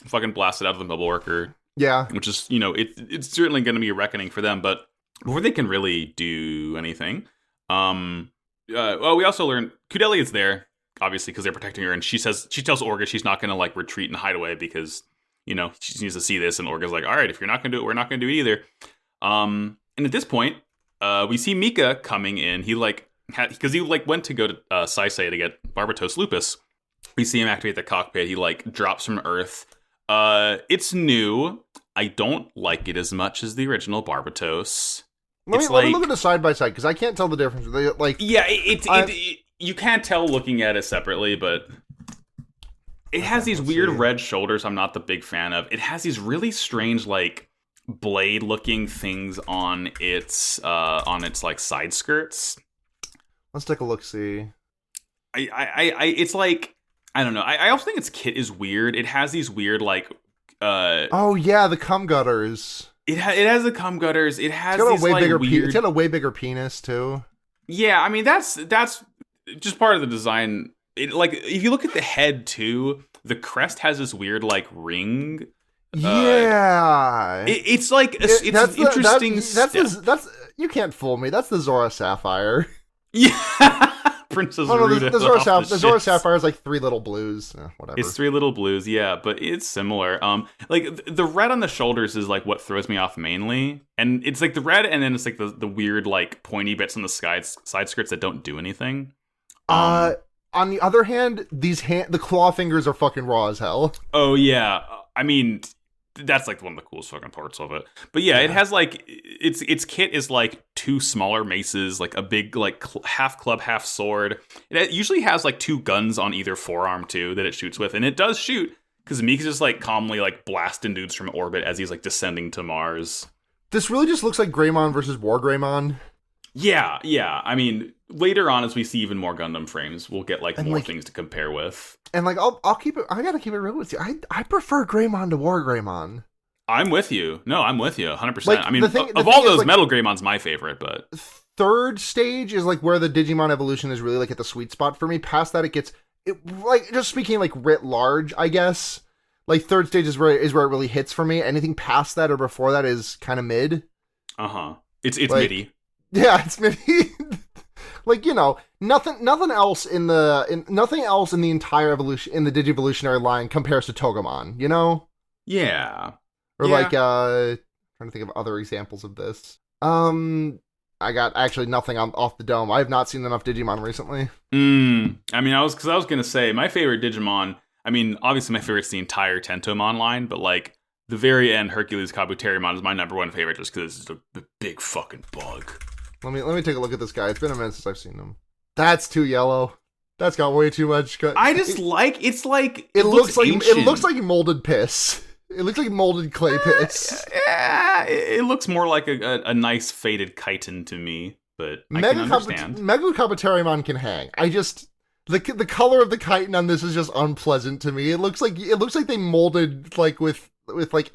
fucking blasted out of the mobile worker. Yeah. Which is, it's certainly going to be a reckoning for them, but before they can really do anything, we also learn Kudeli is there, obviously, because they're protecting her, and she tells Orga she's not going to like retreat and hide away because, she needs to see this, and Orga's like, all right, if you're not going to do it, we're not going to do it either. And at this point, we see Mika coming in. He because he went to go to Saisei to get Barbatos Lupus. We see him activate the cockpit. He drops from Earth. It's new. I don't like it as much as the original Barbatos. Let me look at the side by side because I can't tell the difference. You can't tell looking at it separately, but it has these weird red shoulders. I'm not the big fan of. It has these really strange blade-looking things on its side skirts. Let's take a look. See, it's I don't know. I also think its kit is weird. It has these weird oh yeah, the cum gutters. It has the cum gutters. It has it's got these weird. It's got a way bigger penis too. Yeah, I mean that's just part of the design. If you look at the head too, the crest has this weird ring. Yeah, it's an interesting. That's you can't fool me. That's the Zora Sapphire. Yeah. Princess Ruta. The Zora Sapphire is 3 little blues. Whatever. It's 3 little blues, yeah, but it's similar. The red on the shoulders is what throws me off mainly, and it's the red, and then it's the weird pointy bits on the side skirts that don't do anything. On the other hand, the claw fingers are fucking raw as hell. Oh yeah, I mean. That's one of the coolest fucking parts of it. But yeah, it has its kit is 2 smaller maces, a big half club, half sword. It usually has 2 guns on either forearm too that it shoots with, and it does shoot because Mika's just calmly blasting dudes from orbit as he's descending to Mars. This really just looks like Greymon versus War Greymon. Yeah. I mean, later on as we see even more Gundam frames, we'll get more things to compare with. And I'll keep it. I gotta keep it real with you. I prefer Greymon to War Greymon. I'm with you. No, I'm with you 100%. I mean, of is, all those, Metal Greymon's my favorite, but third stage is where the Digimon evolution is really at the sweet spot for me. Past that, it gets just speaking writ large, I guess. Third stage is where it really hits for me. Anything past that or before that is kind of mid. It's MIDI. Yeah, it's MIDI. Nothing else in the entire evolution in the Digivolutionary line compares to Togemon, Yeah. Or trying to think of other examples of this. I got actually nothing off the dome. I have not seen enough Digimon recently. I mean, I was gonna say my favorite Digimon. I mean, obviously my favorite's the entire Tentomon line, but the very end Hercules Kabuterimon is my number 1 favorite just because it's a big fucking bug. Let me take a look at this guy. It's been a minute since I've seen him. That's too yellow. That's got way too much. I just it looks like molded piss. It looks like molded clay piss. Yeah, it looks more like a nice faded chitin to me, but I can understand. Mega Kabuterimon can hang. The color of the chitin on this is just unpleasant to me. It looks like they molded with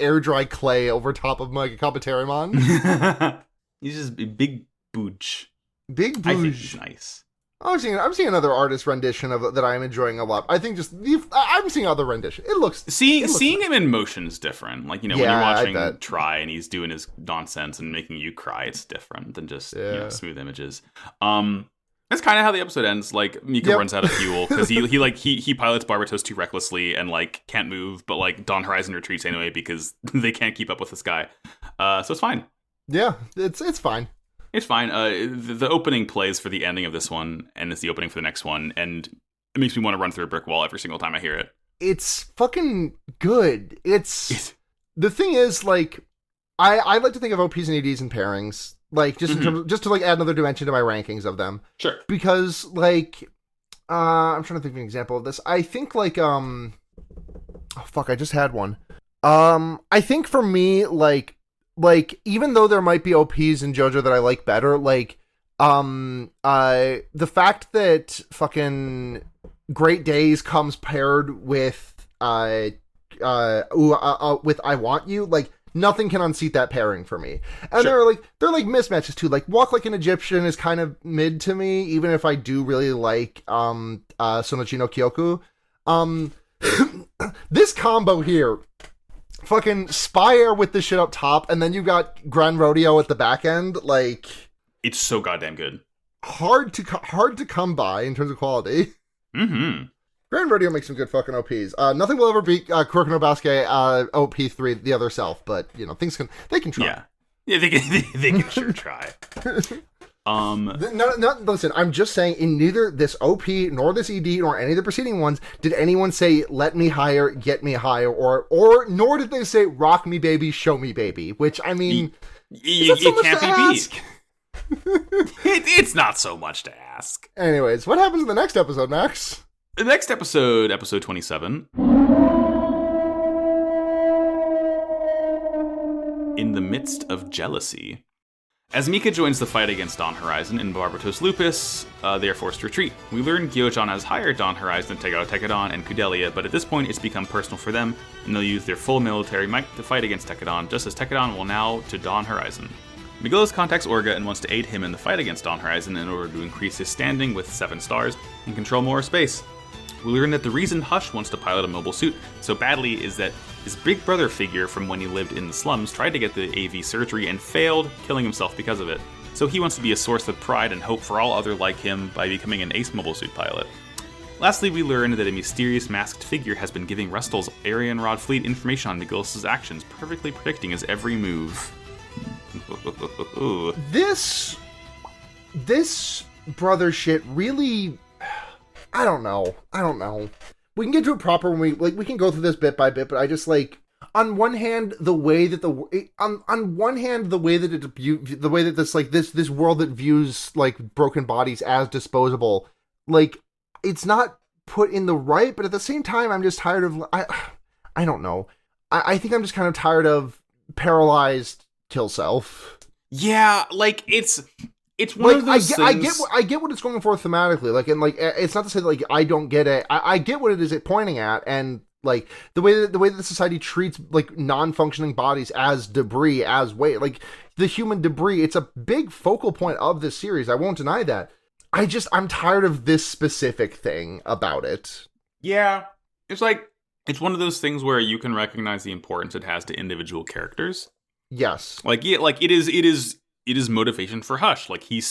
air dry clay over top of Mega Kabuterimon. He's just a big booge. Big booge. I think he's nice. I'm seeing another artist rendition of that I'm enjoying a lot. I think I'm seeing other rendition. Seeing him in motion is different. When you're watching Try and he's doing his nonsense and making you cry, it's different than just smooth images. That's kind of how the episode ends. Mika runs out of fuel because he pilots Barbatos too recklessly and can't move, but Dawn Horizon retreats anyway because they can't keep up with this guy. So it's fine. Yeah, it's fine. It's fine. The opening plays for the ending of this one, and it's the opening for the next one, and it makes me want to run through a brick wall every single time I hear it. It's fucking good. The thing is, I like to think of OPs and EDs in pairings, like just in terms of, just to like add another dimension to my rankings of them. Sure. Because like, I'm trying to think of an example of this. I think like oh fuck, I just had one. I think for me like even though there might be OPs in JoJo that I like better, like the fact that fucking Great Days comes paired with with I Want You, like nothing can unseat that pairing for me. And Sure. they're like mismatches too. Like Walk Like an Egyptian is kind of mid to me, even if I do really like Sonochi no Kyoku. This combo here, fucking Spire with the shit up top, and then you got Grand Rodeo at the back end, like It's so goddamn good. hard to come by in terms of quality. Mm-hmm. Grand Rodeo makes some good fucking OPs. Nothing will ever beat Kuroko no Basuke OP3, the other self, but you know they can try. Yeah, they can sure try. Listen, I'm just saying, in neither this OP nor this ED nor any of the preceding ones did anyone say "let me higher, get me higher," or nor did they say "rock me baby, show me baby," which I mean, it can't be beat. It's not so much to ask. Anyways, what happens in the next episode, Max? The next episode 27. In the midst of jealousy. As Mika joins the fight against Dawn Horizon and Barbatos Lupus, they are forced to retreat. We learn Gyojan has hired Dawn Horizon to take out Tekkadan and Kudelia, but at this point it's become personal for them, and they'll use their full military might to fight against Tekkadan, just as Tekkadan will now to Dawn Horizon. Miguelos contacts Orga and wants to aid him in the fight against Dawn Horizon in order to increase his standing with 7 stars and control more space. We learn that the reason Hush wants to pilot a mobile suit so badly is that his big brother figure from when he lived in the slums tried to get the AV surgery and failed, killing himself because of it. So he wants to be a source of pride and hope for all other like him by becoming an ace mobile suit pilot. Lastly, we learn that a mysterious masked figure has been giving Restel's Aryan Rod fleet information on Miguelos' actions, perfectly predicting his every move. This brother shit really, I don't know. We can get to it proper when we can go through this bit by bit, but I just like, on one hand, the way that this world that views like broken bodies as disposable, like it's not put in the right, but at the same time, I'm just tired of, I don't know. I think I'm just kind of tired of paralyzed kill self. Yeah, like it's one of those things. I get what it's going for thematically, like, and like it's not to say that, like I don't get it. I get what it is it pointing at, and like the way that the society treats like non-functioning bodies as debris, as weight, like the human debris. It's a big focal point of this series. I won't deny that. I'm tired of this specific thing about it. Yeah, it's like it's one of those things where you can recognize the importance it has to individual characters. Yes, like yeah, like it is motivation for Hush. Like he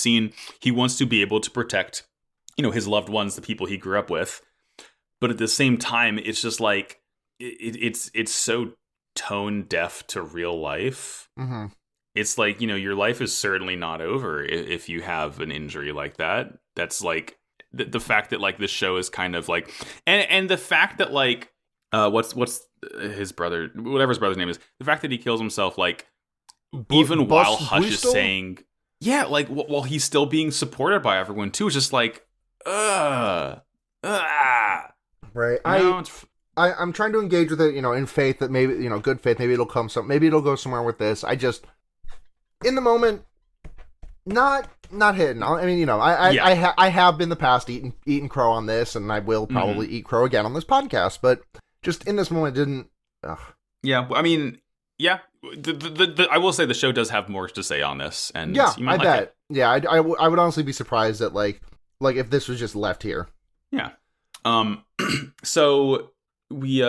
wants to be able to protect, his loved ones, the people he grew up with. But at the same time, it's just like it's so tone deaf to real life. Mm-hmm. It's like, your life is certainly not over if you have an injury like that. That's like the fact that like this show is kind of like, and the fact that like what's his brother, whatever his brother's name is, the fact that he kills himself, like even while Hush is saying, yeah, like while he's still being supported by everyone too, it's just like, right. I'm trying to engage with it, in faith that maybe, good faith, maybe it'll go somewhere with this. I just, in the moment, not hitting. I mean, I have been in the past eating crow on this, and I will probably eat crow again on this podcast, but just in this moment, didn't. Ugh. Yeah, I mean, yeah. I will say the show does have more to say on this, and yeah, you might I bet. Yeah, I would honestly be surprised that like if this was just left here. Yeah. So we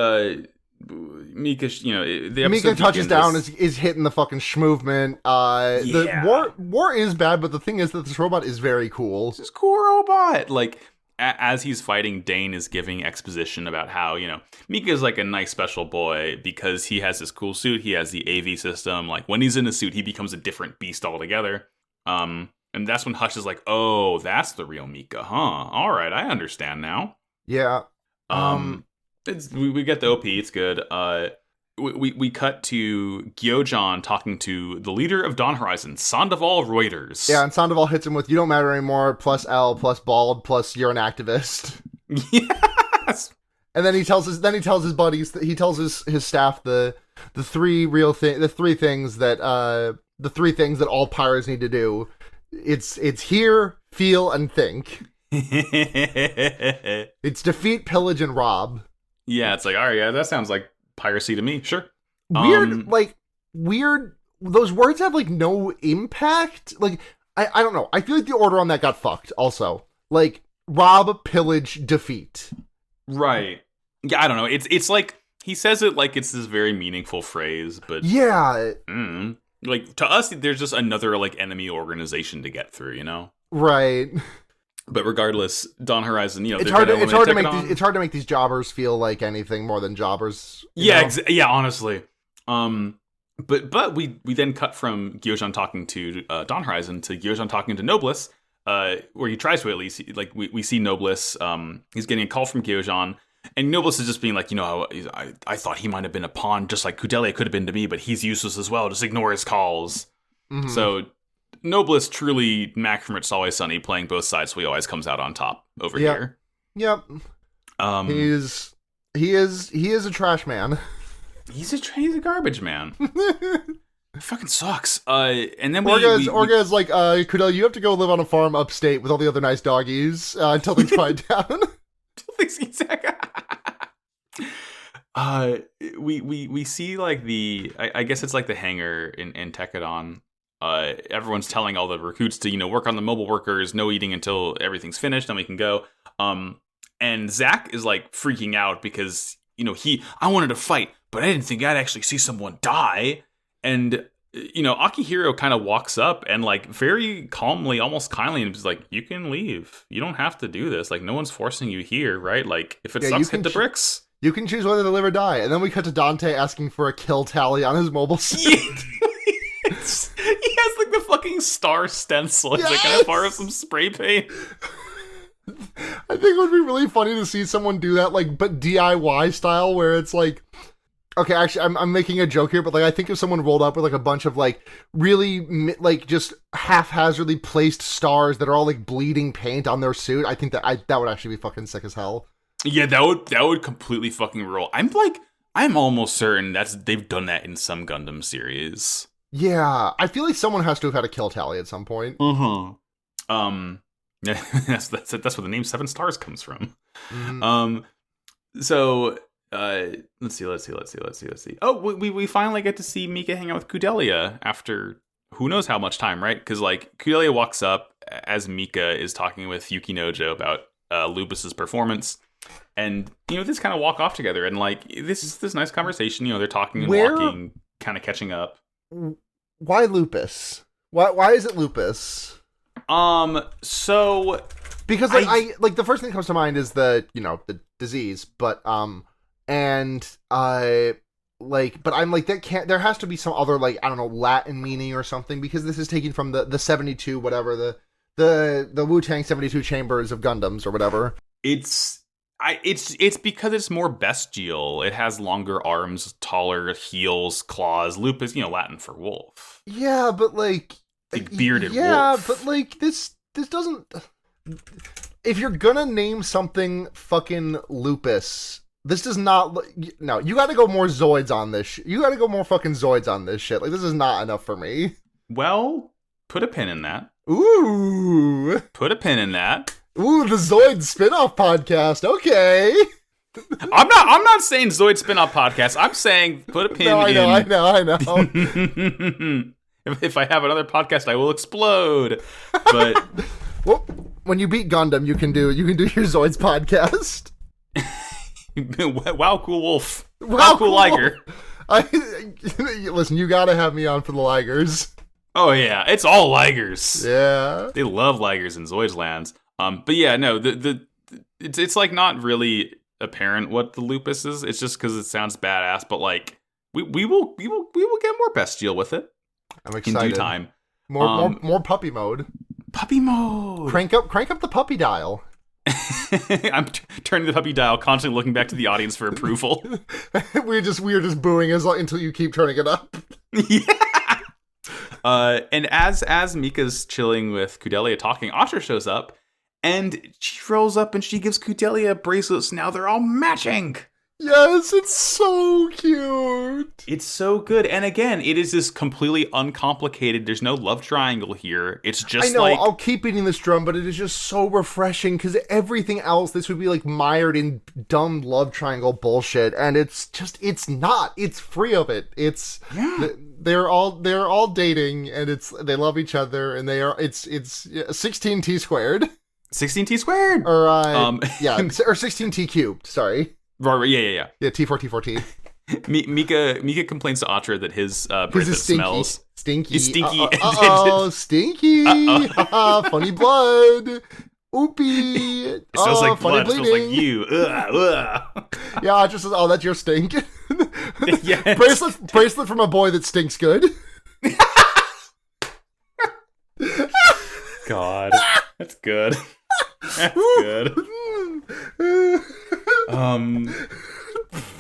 Mika, the Mika touches down is hitting the fucking movement. The war is bad, but the thing is that this robot is very cool. This is a cool robot. Like as he's fighting, Dane is giving exposition about how Mika is like a nice special boy because he has this cool suit. He has the AV system. Like when he's in a suit, he becomes a different beast altogether. And that's when Hush is like, "Oh, that's the real Mika, huh? All right, I understand now." Yeah. We get the OP. It's good. we cut to Gyojan talking to the leader of Dawn Horizon, Sandoval Reuters. Yeah, and Sandoval hits him with "You don't matter anymore," plus L, plus bald, plus you're an activist. Yes. And then he tells his buddies, he tells his staff the three things that all pirates need to do. It's hear, feel, and think. It's defeat, pillage, and rob. Yeah, it's like, all right, yeah, that sounds like piracy to me. Sure. Weird. Those words have like no impact. Like, I don't know. I feel like the order on that got fucked. Also, like rob, pillage, defeat. Right. Yeah, I don't know. It's like he says it like it's this very meaningful phrase, but yeah, like to us, there's just another like enemy organization to get through, you know? Right. But regardless, Dawn Horizon, you know, it's hard to make these jobbers feel like anything more than jobbers. Yeah, honestly. But we then cut from Gyojan talking to Dawn Horizon to Gyojan talking to Nobliss, where he tries to at least, like, we see Nobliss, he's getting a call from Gyojan, and Nobliss is just being like, you know, I thought he might have been a pawn just like Kudelia could have been to me, but he's useless as well, just ignore his calls. Mm-hmm. So Nobliss, truly Mac from It's Always Sunny, playing both sides, so he always comes out on top over here. Yep. He is a trash man. He's a garbage man. It fucking sucks. And then Orga is like, Kudelia, you have to go live on a farm upstate with all the other nice doggies until things quiet down. We see like I guess it's like the hangar in Tekkadan. Everyone's telling all the recruits to, you know, work on the mobile workers, no eating until everything's finished, then we can go. And Zack is like freaking out because, you know, I wanted to fight, but I didn't think I'd actually see someone die. And, you know, Akihiro kind of walks up and like very calmly, almost kindly, and is like, you can leave. You don't have to do this. Like, no one's forcing you here, right? Like, if it sucks, hit the bricks. You can choose whether to live or die. And then we cut to Dante asking for a kill tally on his mobile suit. He has like the fucking star stencil. He's like, can I borrow some spray paint? I think it would be really funny to see someone do that, like, but DIY style, where it's like, okay, actually, I'm making a joke here, but like, I think if someone rolled up with like a bunch of like really like just haphazardly placed stars that are all like bleeding paint on their suit, I think that would actually be fucking sick as hell. Yeah, that would completely fucking roll. I'm almost certain they've done that in some Gundam series. Yeah, I feel like someone has to have had a kill tally at some point. Mm-hmm. That's where the name 7 Stars comes from. Mm-hmm. So let's see. Oh, we finally get to see Mika hang out with Kudelia after who knows how much time, right? Because like Kudelia walks up as Mika is talking with Yuki Nojo about Lupus's performance, and you know, this kind of walk off together, and like this nice conversation. You know, they're talking and walking, kind of catching up. Why Lupus? Why is it Lupus? So because like I like the first thing that comes to mind is the disease, but but I'm like, that can't, there has to be some other, like, I don't know, Latin meaning or something, because this is taken from the 72 whatever, the Wu-Tang 72 chambers of Gundams or whatever. It's because it's more bestial. It has longer arms, taller heels, claws. Lupus, Latin for wolf. Yeah, but like bearded wolf. Yeah, but like this doesn't. If you're gonna name something fucking Lupus, this does not. No, you got to go more Zoids on this. You got to go more fucking Zoids on this shit. Like, this is not enough for me. Well, put a pin in that. Ooh. Put a pin in that. Ooh, the Zoid spin-off podcast. Okay. I'm not saying Zoid spin-off podcast. I'm saying put a pin in. I know. If I have another podcast, I will explode. But well, when you beat Gundam, you can do your Zoids podcast. Wow, cool wolf. Wow, cool liger. Listen, you gotta have me on for the ligers. Oh yeah, it's all ligers. Yeah, they love ligers in Zoids lands. But yeah, no, it's like not really apparent what the Lupus is. It's just because it sounds badass. But like we will get more bestial with it. I'm excited. In due time. More puppy mode. Puppy mode. Crank up the puppy dial. I'm turning the puppy dial, constantly looking back to the audience for approval. we're just booing until you keep turning it up. Yeah. And as Mika's chilling with Kudelia talking, Atra shows up, and she rolls up and she gives Kudelia bracelets. Now they're all matching. Yes, it's so cute. It's so good. And again, it is this completely uncomplicated. There's no love triangle here. It's just I know, like... I'll keep beating this drum, but it is just so refreshing because everything else, this would be like mired in dumb love triangle bullshit. And it's not. It's free of it. They're all dating, and they love each other, and it's 16T squared. 16T squared. Or or 16T cubed. Sorry. Right, yeah. Yeah, T4T. Mika complains to Atra that his bracelet smells stinky. Stinky. Stinky. Funny blood. Oopie. It smells like blood. Bleeding. It smells like you. Yeah, it just says, oh, that's your stink. Yes. Bracelet from a boy that stinks good. God, that's good. That's good.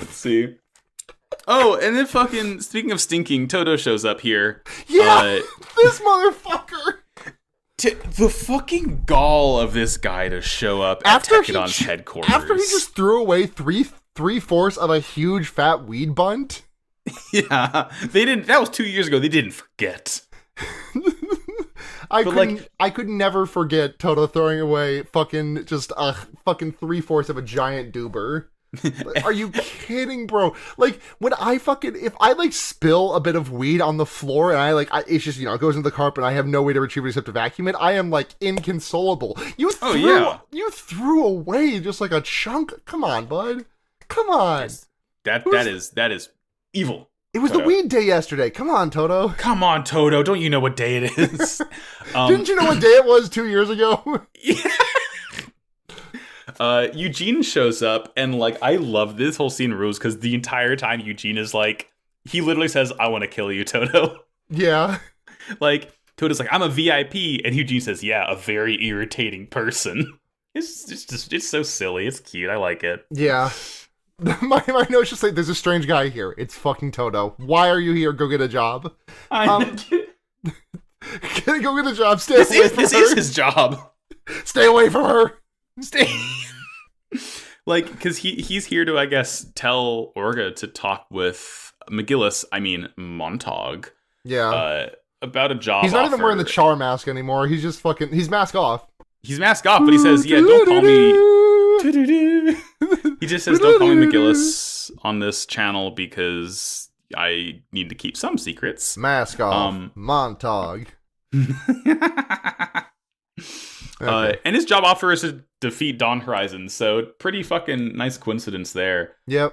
Let's see. Oh, and then fucking speaking of stinking, Toto shows up here. Yeah, this motherfucker. The fucking gall of this guy to show up at Tekkadan's headquarters. After he just threw away three-fourths of a huge fat weed bunt. Yeah, they didn't. That was 2 years ago. They didn't forget. I could never forget Toto throwing away fucking three-fourths of a giant doober. Are you kidding, bro? Like, if I like spill a bit of weed on the floor and it's just, it goes into the carpet and I have no way to retrieve it except to vacuum it, I am like inconsolable. You threw away just like a chunk. Come on, bud. Come on. That is evil. It was Toto. The weed day yesterday. Come on, Toto. Come on, Toto. Don't you know what day it is? Didn't you know what day it was 2 years ago? Yeah. Eugene shows up, and I love this whole scene rules because the entire time Eugene is he literally says, "I want to kill you, Toto." Yeah. Toto's like, "I'm a VIP," and Eugene says, "Yeah, a very irritating person." It's so silly. It's cute. I like it. Yeah. My notes just say, "There's a strange guy here. It's fucking Toto. Why are you here? Go get a job." Go get a job. This is his job. Stay away from her. Because he's here to, I guess, tell Orga to talk with Montag. Yeah. About a job. He's not even wearing the char mask anymore. He's just he's mask off. He's mask off, but he says, "Yeah, don't call me." He just says, "Don't call me McGillis on this channel because I need to keep some secrets." Mask off. Montag. Okay. And his job offer is to defeat Dawn Horizon, so pretty fucking nice coincidence there. Yep.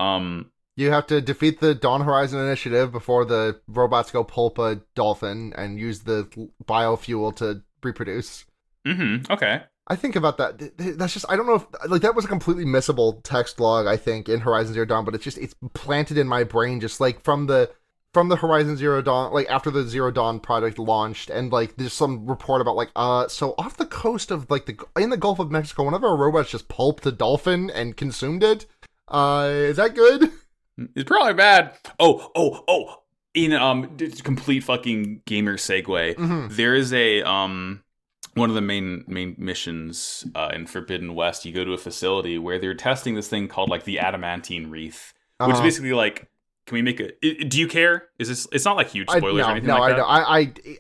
You have to defeat the Dawn Horizon initiative before the robots go pulp a dolphin and use the biofuel to reproduce. Mm-hmm. Okay. I think about that. That's just, I don't know if, that was a completely missable text log, I think, in Horizon Zero Dawn, but it's planted in my brain just from the Horizon Zero Dawn, after the Zero Dawn project launched, and there's some report about so off the coast of in the Gulf of Mexico, one of our robots just pulped a dolphin and consumed it. Is that good? It's probably bad. Oh! In complete fucking gamer segue, mm-hmm. There is a one of the main missions in Forbidden West. You go to a facility where they're testing this thing called the adamantine wreath, which is basically can we make do you care? Is this? It's not huge spoilers or anything like that. No,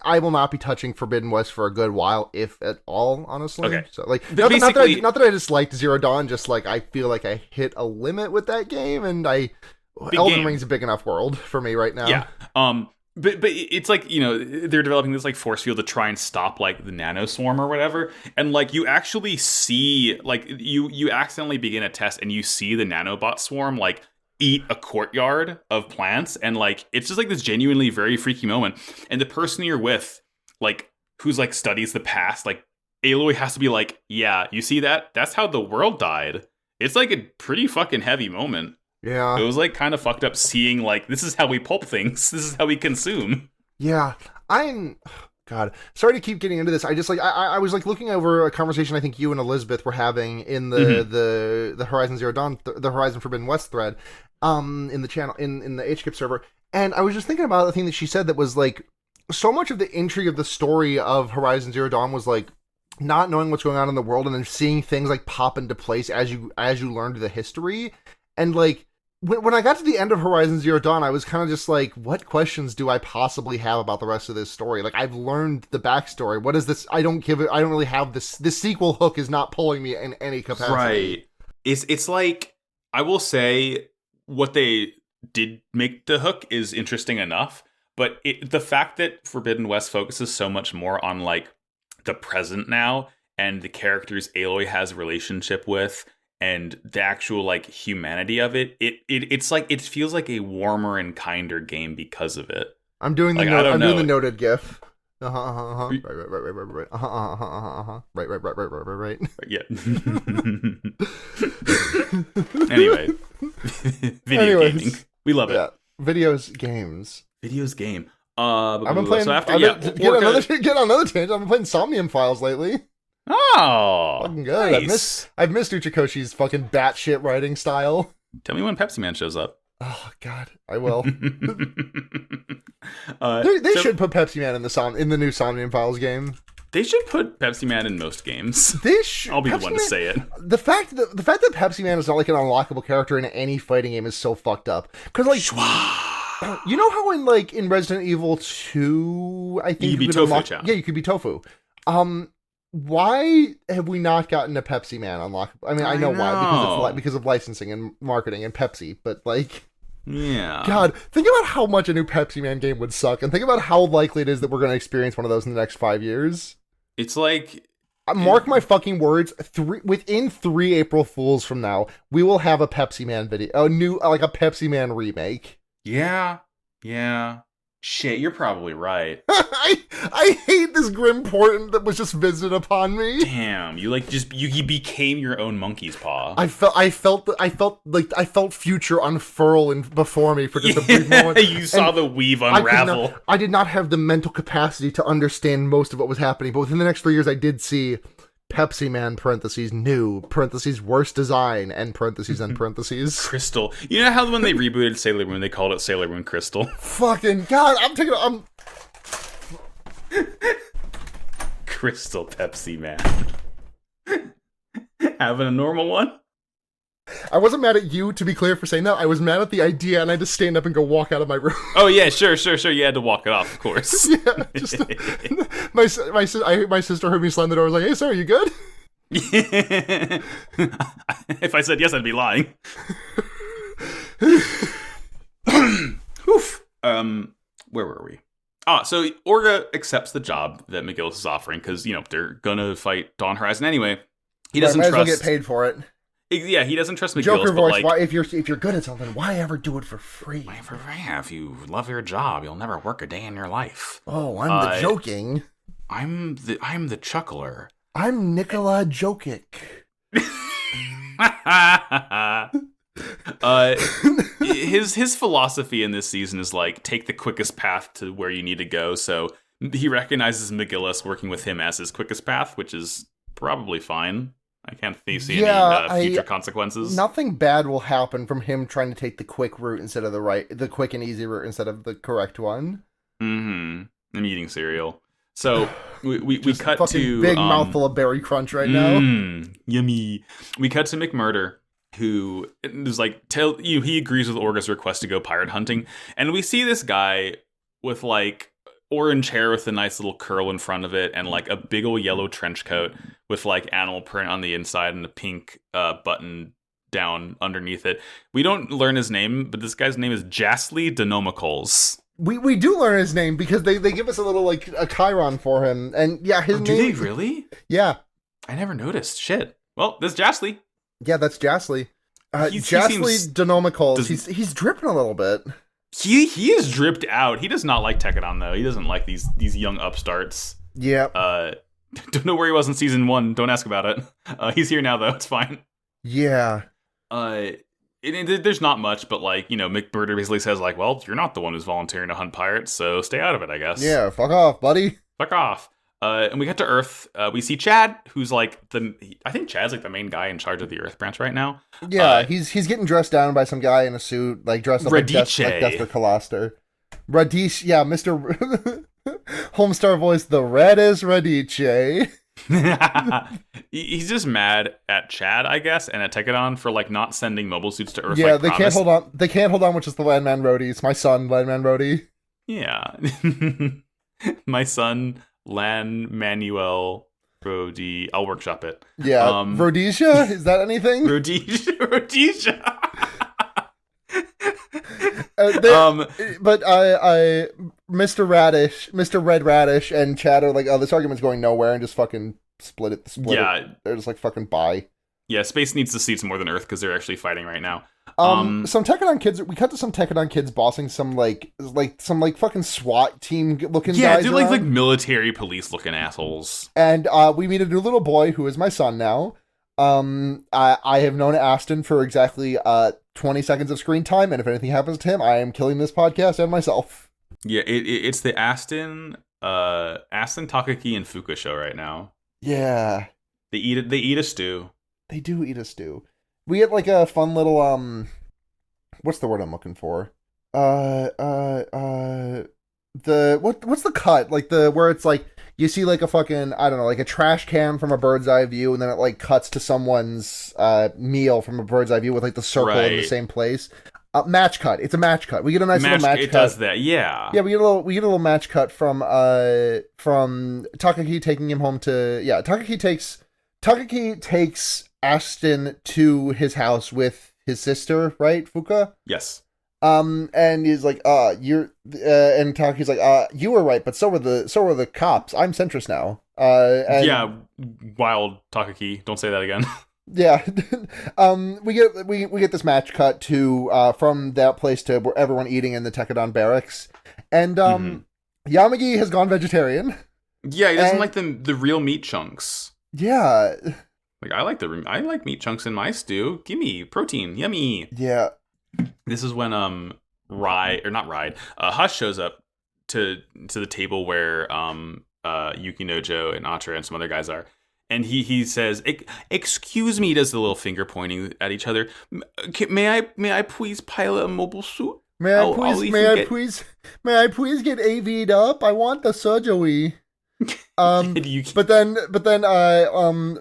I will not be touching Forbidden West for a good while, if at all, honestly. Okay. So not that I disliked Zero Dawn, just I feel like I hit a limit with that game, and Elden Ring's a big enough world for me right now. Yeah. But it's they're developing this force field to try and stop the nanoswarm or whatever, and you actually see you accidentally begin a test and you see the nanobot swarm eat a courtyard of plants, and it's just this genuinely very freaky moment, and the person you're with who's studies the past, Aloy has to be yeah, you see that? That's how the world died. It's a pretty fucking heavy moment. Yeah. It was kind of fucked up seeing this is how we pulp things. This is how we consume. Yeah. God, God, sorry to keep getting into this. I just I was like looking over a conversation I think you and Elizabeth were having in the Horizon Zero Dawn, the Horizon Forbidden West thread, in the channel in the HKIP server, and I was just thinking about the thing that she said that was like so much of the intrigue of the story of Horizon Zero Dawn was like not knowing what's going on in the world and then seeing things like pop into place as you learned the history, and like. When I got to the end of Horizon Zero Dawn, I was kind of just like, what questions do I possibly have about the rest of this story? Like, I've learned the backstory. What is this? I don't really have this. This sequel hook is not pulling me in any capacity. Right. It's like, I will say, what they did make the hook is interesting enough, but the fact that Forbidden West focuses so much more on, like, the present now, and the characters Aloy has a relationship with, and the actual like humanity of it's like it feels like a warmer and kinder game because of it. I'm doing the like, doing the noted GIF. Right. Yeah. Anyway, gaming. We love it. Yeah. Videos game. I've been playing. So after get on another tangent. I've been playing Somnium Files lately. Oh, fucking good. Nice. I've missed Uchikoshi's fucking batshit writing style. Tell me when Pepsi Man shows up. Oh God, I will. They should put Pepsi Man in the new Somnium Files game. They should put Pepsi Man in most games. I'll be the one to say it. The fact that Pepsi Man is not like an unlockable character in any fighting game is so fucked up. Because like, you know how in Resident Evil 2, I think you could be Tofu. Yeah, you could be Tofu. Why have we not gotten a Pepsi Man unlockable? I mean, I know why, because of licensing and marketing and Pepsi, but like, yeah. God, think about how much a new Pepsi Man game would suck, and think about how likely it is that we're going to experience one of those in the next 5 years. It's like, mark my fucking words. Within 3 April Fools from now, we will have a Pepsi Man video, a Pepsi Man remake. Yeah. Shit, you're probably right. I hate this grim portent that was just visited upon me. Damn, you became your own monkey's paw. I felt future unfurl before me for just a brief moment. You saw the weave unravel. I did not have the mental capacity to understand most of what was happening, but within the next 3 years, I did see Pepsi Man (new) (worst design) end parentheses. Crystal. You know how when they rebooted Sailor Moon, they called it Sailor Moon Crystal? Fucking God, Crystal Pepsi Man. Having a normal one? I wasn't mad at you, to be clear, for saying that. I was mad at the idea, and I had to stand up and go walk out of my room. Oh yeah, sure. You had to walk it off, of course. Yeah, just my sister heard me slam the door. I was like, "Hey, sir, you good?" If I said yes, I'd be lying. Oof. Where were we? So Orga accepts the job that McGillis is offering because they're gonna fight Dawn Horizon anyway. He doesn't trust. Might as well get paid for it. Yeah, he doesn't trust McGillis. Joker voice. Like, why, if you're good at something, why ever do it for free? If you love your job, you'll never work a day in your life. Oh, I'm the joking. I'm the chuckler. I'm Nikola Jokic. His philosophy in this season is like take the quickest path to where you need to go. So he recognizes McGillis working with him as his quickest path, which is probably fine. I can't see any future consequences. Nothing bad will happen from him trying to take the quick route instead of the quick and easy route instead of the correct one. Mm-hmm. I'm eating cereal. So we cut to big mouthful of berry crunch right now. Yummy. We cut to McMurder, who is like he agrees with Orga's request to go pirate hunting, and we see this guy with like orange hair with a nice little curl in front of it, and like a big old yellow trench coat with like animal print on the inside and a pink button down underneath it. We don't learn his name, but this guy's name is Jasly Denomicals. We do learn his name because they give us a little like a chyron for him, and yeah, his name. Do they really? Yeah, I never noticed. Shit. Well, this Jasly. Yeah, that's Jasly. Jasly Denomicals. He's dripping a little bit. He is dripped out. He does not like Tekkadan though. He doesn't like these young upstarts. Yeah. Don't know where he was in season 1. Don't ask about it. He's here now though. It's fine. Yeah. There's not much, but like McMurder basically says like, well, you're not the one who's volunteering to hunt pirates, so stay out of it, I guess. Yeah. Fuck off, buddy. fuck off. And we get to Earth. We see Chad, who's like I think Chad's like the main guy in charge of the Earth branch right now. Yeah, he's getting dressed down by some guy in a suit, like dressed up like Dexter Colaster. Radice, yeah, Mr. Homestar voice, the reddest Radice. He's just mad at Chad, I guess, and at Tekkadan for like not sending mobile suits to Earth. Yeah, like they can't hold on. They can't hold on, which is the Landman Roadies. My son, Landman Roadie. Yeah, my son, Lan Manuel Rhodey. I'll workshop it. Yeah, Rhodesia? Is that anything? Rhodesia. But Mr. Radish, Mr. Red Radish, and Chad are like, oh, this argument's going nowhere, and just fucking split it. They're just like, fucking bye. Yeah, space needs the seats more than Earth because they're actually fighting right now. Some Tekkadan kids. We cut to some Tekkadan kids bossing some some fucking SWAT team looking guys. Yeah, they're like military police looking assholes. And we meet a new little boy who is my son now. I have known Aston for exactly 20 seconds of screen time, and if anything happens to him, I am killing this podcast and myself. Yeah, it's the Aston, Takaki, and Fuka show right now. Yeah, they eat a stew. They do eat a stew. We get like a fun little what's the word I'm looking for? What's the cut? Like where it's like you see like a fucking, I don't know, like a trash can from a bird's eye view, and then it like cuts to someone's meal from a bird's eye view with like the circle in the same place. Match cut. It's a match cut. We get a nice little match cut. It does that, yeah. Yeah, we get a little match cut from Takaki taking him home to Takaki takes Aston to his house with his sister, right, Fuka? Yes. And he's like, and Taki's like, you were right, but so were the cops. I'm centrist now. Yeah, wild Takaki. Don't say that again. Yeah. We get this match cut to from that place to everyone eating in the Tekkadan barracks, and Yamagi has gone vegetarian. Yeah, he doesn't like the real meat chunks. Yeah. Like I like meat chunks in my stew. Give me protein, yummy. Yeah. This is when Hush shows up to the table where Yukinojo and Atra and some other guys are, and he says, "Excuse me," does the little finger pointing at each other. May I please pilot a mobile suit? May I please get AV'd up? I want the surgery. But then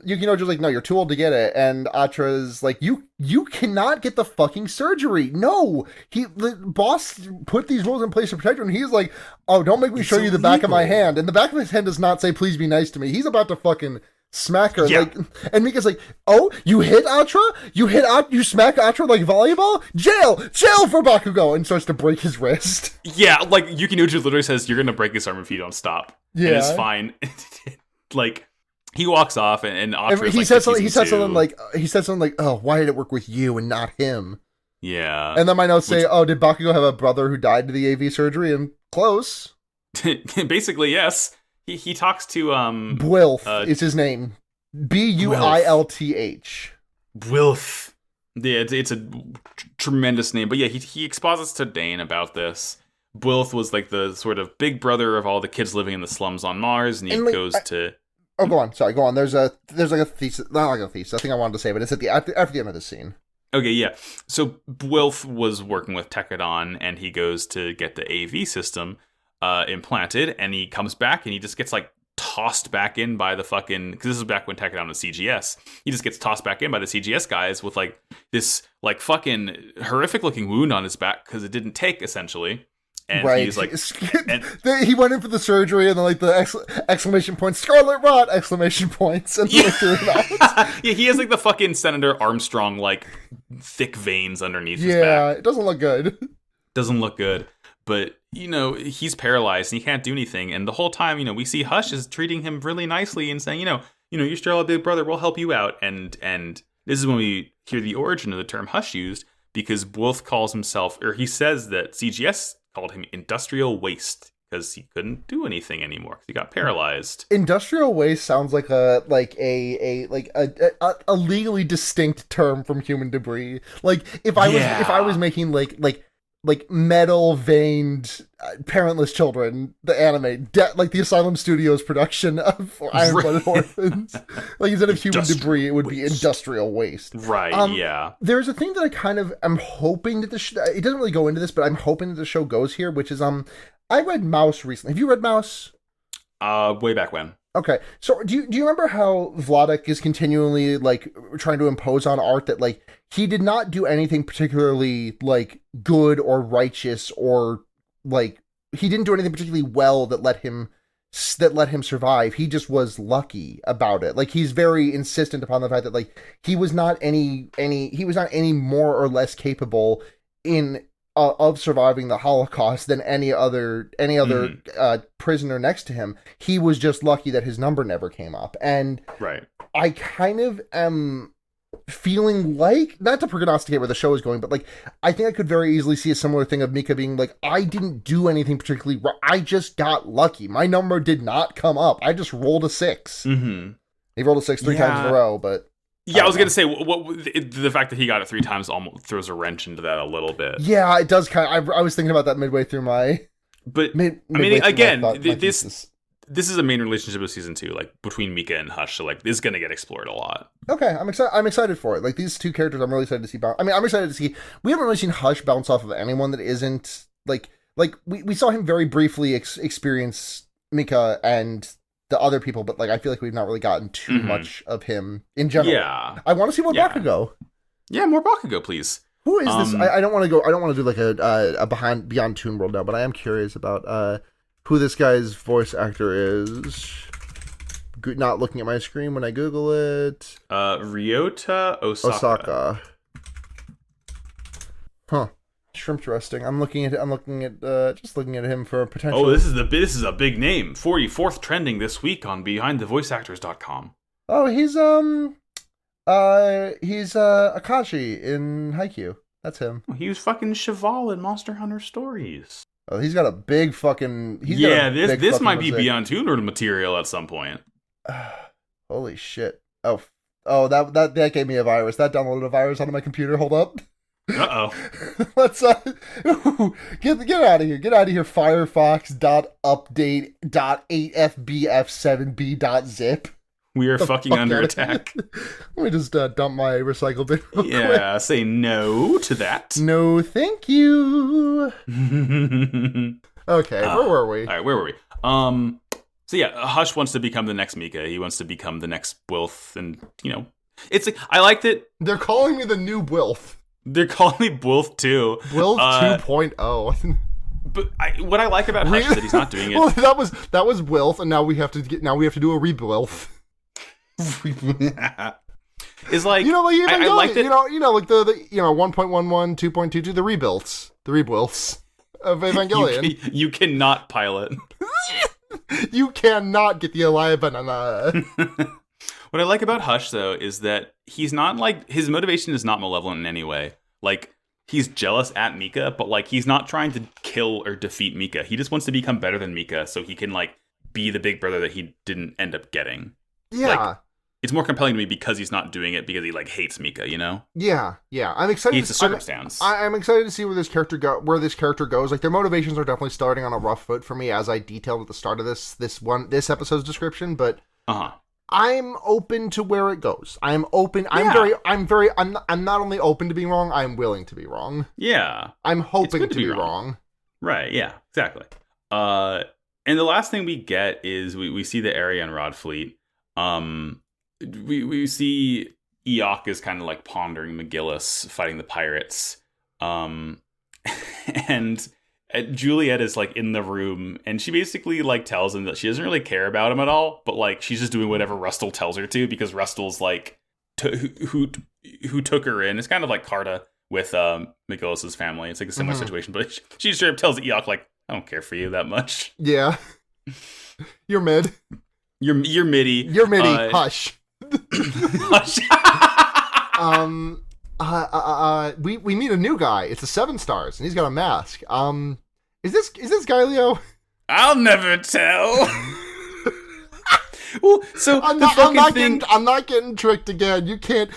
Yukinojo's like, no, you're too old to get it, and Atra's like, you cannot get the fucking surgery. No, the boss put these rules in place to protect you, and he's like, oh, don't make me show you the back of my hand, and the back of his hand does not say please be nice to me. He's about to fucking smack her. Yeah. Like, and Mika's like, oh, you hit Atra? You smack Atra like volleyball? Jail for Bakugo, and starts to break his wrist. Yeah, like Yukinojo literally says, you're gonna break his arm if you don't stop. Yeah, and it's fine. Like he walks off, and he said something like, oh, why did it work with you and not him? Yeah. And then my notes say, oh, did Bakugo have a brother who died to the AV surgery? And close. Basically, yes. He talks to Bwilf is his name. Builth. Bwilf. Yeah, it's a tremendous name. But yeah, he exposits to Dane about this. Bwilf was like the sort of big brother of all the kids living in the slums on Mars, and he goes to. Oh, go on. Sorry, go on. There's like a thesis, not like a thesis. I think I wanted to say, but it's after the end of the scene. Okay, yeah. So Bwilf was working with Tekkadan, and he goes to get the AV system implanted, and he comes back, and he just gets like tossed back in by the fucking, because this is back when Tekkadan was CGS. He just gets tossed back in by the CGS guys with like this like fucking horrific looking wound on his back because it didn't take, essentially. And he's like, he went in for the surgery, and then like the exclamation points, Scarlet Rot! Exclamation points, and then threw it out. Yeah, he has like the fucking Senator Armstrong like thick veins underneath his back. Yeah, it doesn't look good. Doesn't look good, but he's paralyzed and he can't do anything. And the whole time, we see Hush is treating him really nicely and saying, you're still a big brother, we'll help you out. And this is when we hear the origin of the term Hush used, because Wolf calls himself, or he says that CGS called him industrial waste because he couldn't do anything anymore because he got paralyzed. Industrial waste sounds like a legally distinct term from human debris. Like if I was making like like metal veined parentless children, the anime, like the Asylum Studios production of Iron Blooded Orphans. Like instead of human debris, it would be industrial waste. Right, yeah. There's a thing that I kind of am hoping that it doesn't really go into this, but I'm hoping that the show goes here, which is I read Mouse recently. Have you read Mouse? Way back when. Okay, so do you remember how Vladek is continually like trying to impose on art that like he did not do anything particularly like good or righteous or like he didn't do anything particularly well that let him survive. He just was lucky about it. Like he's very insistent upon the fact that like he was not any more or less capable of surviving the Holocaust than any other prisoner next to him. He was just lucky that his number never came up. And right. I kind of am feeling like, not to prognosticate where the show is going, but like I think I could very easily see a similar thing of Mika being like, I didn't do anything particularly wrong. I just got lucky. My number did not come up. I just rolled a 6. Mm-hmm. He rolled a 6 3 times in a row, but yeah, I was going to say, the fact that he got it 3 times almost throws a wrench into that a little bit. Yeah, it does kind of. I was thinking about that midway through my... But, I mean, again, this is a main relationship of season 2, like, between Mika and Hush, so, like, this is going to get explored a lot. Okay, I'm excited for it. Like, these two characters, I'm really excited to see bounce... I mean, I'm excited to see... We haven't really seen Hush bounce off of anyone that isn't... Like we saw him very briefly experience Mika and the other people, but like I feel like we've not really gotten too much of him in general. Yeah, I want to see more Bakugo. Yeah, more Bakugo, please. Who is this? I don't want to go. I don't want to do like a Beyond Toon World now, but I am curious about who this guy's voice actor is. Not looking at my screen when I Google it. Ryota Osaka. Huh. Shrimp roasting. I'm looking at him for a potential. Oh, this is a big name. 44th trending this week on BehindTheVoiceActors.com. Oh, he's Akashi in Haikyuu. That's him. He was fucking Cheval in Monster Hunter Stories. Oh, he's got a big fucking. This might be Beyond Toon World material at some point. Holy shit! Oh, that gave me a virus. That downloaded a virus onto my computer. Hold up. Uh-oh. Let's get out of here. Get out of here. Firefox.update.8fbf7b.zip. We are fucking under attack. Let me just dump my recycle bin real quick. Say no to that. No, thank you. Okay, where were we? All right, where were we? So yeah, Hush wants to become the next Mika. He wants to become the next Wilf, and it's like, I like that they're calling me the new Wilf. They're calling me Wilf too. Wilf 2.0. But what I like about Hush is that he's not doing it. Well, that was Wilf, and now we have to do a re-Wilf. It's like, I like that, like the 1.11, 2.22, the rebuilds, the rebuilds of Evangelion. You cannot pilot. You cannot get the Elia banana. What I like about Hush, though, is that he's not, like, his motivation is not malevolent in any way. Like, he's jealous at Mika, but, like, he's not trying to kill or defeat Mika. He just wants to become better than Mika so he can, like, be the big brother that he didn't end up getting. Yeah. Like, it's more compelling to me because he's not doing it because he, like, hates Mika, Yeah. I'm excited. It's a circumstance. I'm excited to see where this character goes. Like, their motivations are definitely starting on a rough foot for me, as I detailed at the start of this episode's description, but... I'm open to where it goes. I'm open. I'm not only open to being wrong, I'm willing to be wrong. Yeah. I'm hoping to be wrong. Right, yeah, exactly. And the last thing we get is we see the Arian Rod fleet. We see Eok is kind of like pondering McGillis fighting the pirates. And Juliet is like in the room, and she basically like tells him that she doesn't really care about him at all, but like she's just doing whatever Rustle tells her to, because Rustle's like who took her in. It's kind of like Carta with McGillis's family. It's like a similar situation, but she straight up tells Eok like, I don't care for you that much. Yeah, you're mid. You're middy. You're middy. Hush. Hush. We meet a new guy. It's a 7 stars, and he's got a mask. Is this Gaelio? I'll never tell. Well, so I'm not getting tricked again. You can't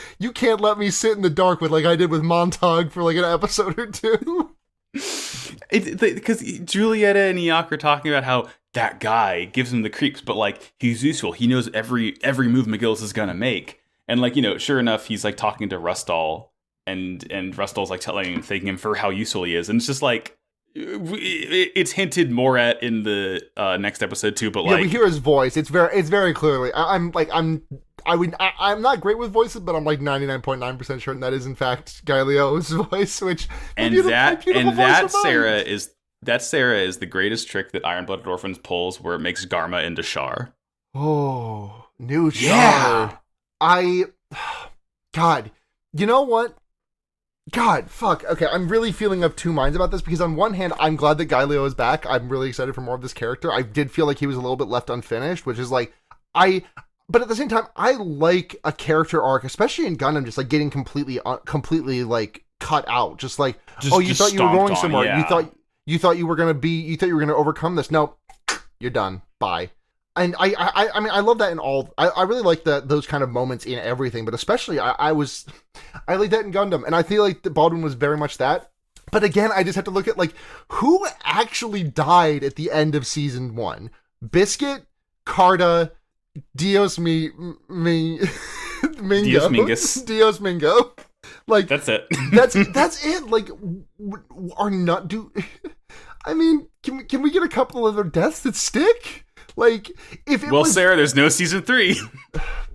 let me sit in the dark with like I did with Montag for like an episode or two. Because Julieta and Iok are talking about how that guy gives him the creeps, but like he's useful. He knows every move McGillis is gonna make, and like sure enough, he's like talking to Rustall, and Rustall's like thanking him for how useful he is, and it's just like it's hinted more at in the next episode too. But like we hear his voice. It's very clearly. I'm not great with voices, but I'm like 99.9% certain that is in fact Galilio's voice. Which Sarah is the greatest trick that Iron-Blooded Orphans pulls, where it makes Garma into Char. Oh, new Char. Yeah. God, you know what? God, fuck. Okay, I'm really feeling of two minds about this, because on one hand, I'm glad that Galileo is back. I'm really excited for more of this character. I did feel like he was a little bit left unfinished, which is like, but at the same time, I like a character arc, especially in Gundam, just like getting completely like cut out. Just like, you thought you were going somewhere. Yeah. You thought you were going to overcome this. No, you're done. Bye. And I mean, I love that in all. I really like those kind of moments in everything, but especially I like that in Gundam, and I feel like Baldwin was very much that. But again, I just have to look at like who actually died at the end of season 1: Biscuit, Carta, Dios Mingo, Dios Mingo. Like that's it. That's it. Like, I mean, can we get a couple of other deaths that stick? Like, if it was... Sarah, there's no season 3.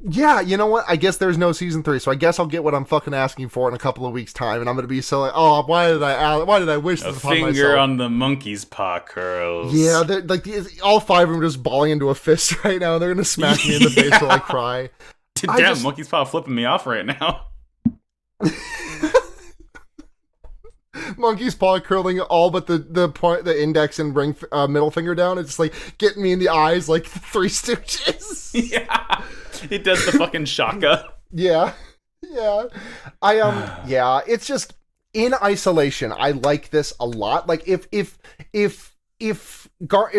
Yeah, you know what? I guess there's no season 3, so I guess I'll get what I'm fucking asking for in a couple of weeks' time, and I'm gonna be so like, oh, why did I wish this upon myself? A finger on the monkey's paw curls. Yeah, like all 5 of them just balling into a fist right now, and they're gonna smack me in the face while I cry. Damn, monkey's paw flipping me off right now. Monkey's paw curling all but the index and middle finger down. It's like getting me in the eyes like the Three Stooges. Yeah, it does the fucking shaka. Yeah. It's just in isolation. I like this a lot. Like if God,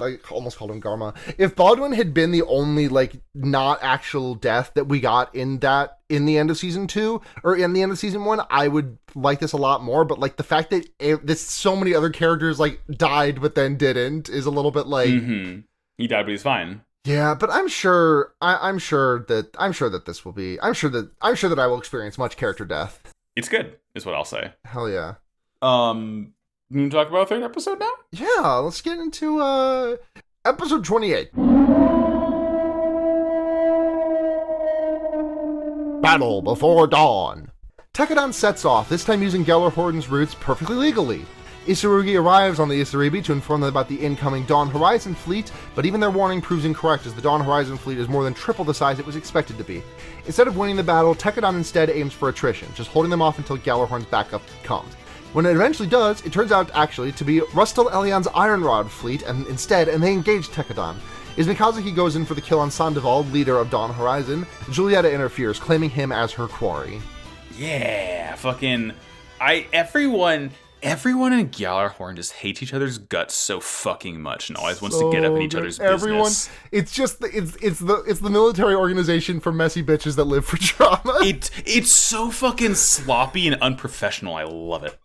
I almost called him Garma. If Baldwin had been the only like not actual death that we got in the end of season 2 or in the end of season 1, I would like this a lot more. But like the fact that there's so many other characters like died but then didn't is a little bit like he died but he's fine. Yeah, but I'm sure that this will be. I'm sure that I will experience much character death. It's good, is what I'll say. Hell yeah. We can talk about 3rd episode now? Yeah, let's get into episode 28. Battle Before Dawn. Tekkadan sets off, this time using battle-hardened routes perfectly legally. Isurugi arrives on the Isaribi to inform them about the incoming Dawn Horizon fleet, but even their warning proves incorrect, as the Dawn Horizon fleet is more than triple the size it was expected to be. Instead of winning the battle, Tekkadan instead aims for attrition, just holding them off until Galahorn's backup comes. When it eventually does, it turns out actually to be Rustal Elian's Iron Rod fleet, and they engage Tekkadan. As Mikazuki goes in for the kill on Sandoval, leader of Dawn Horizon, Julieta interferes, claiming him as her quarry. Yeah, fucking... Everyone in Gjallarhorn just hates each other's guts so fucking much and always wants to get up in each other's business. It's just it's the military organization for messy bitches that live for drama. It's so fucking sloppy and unprofessional. I love it.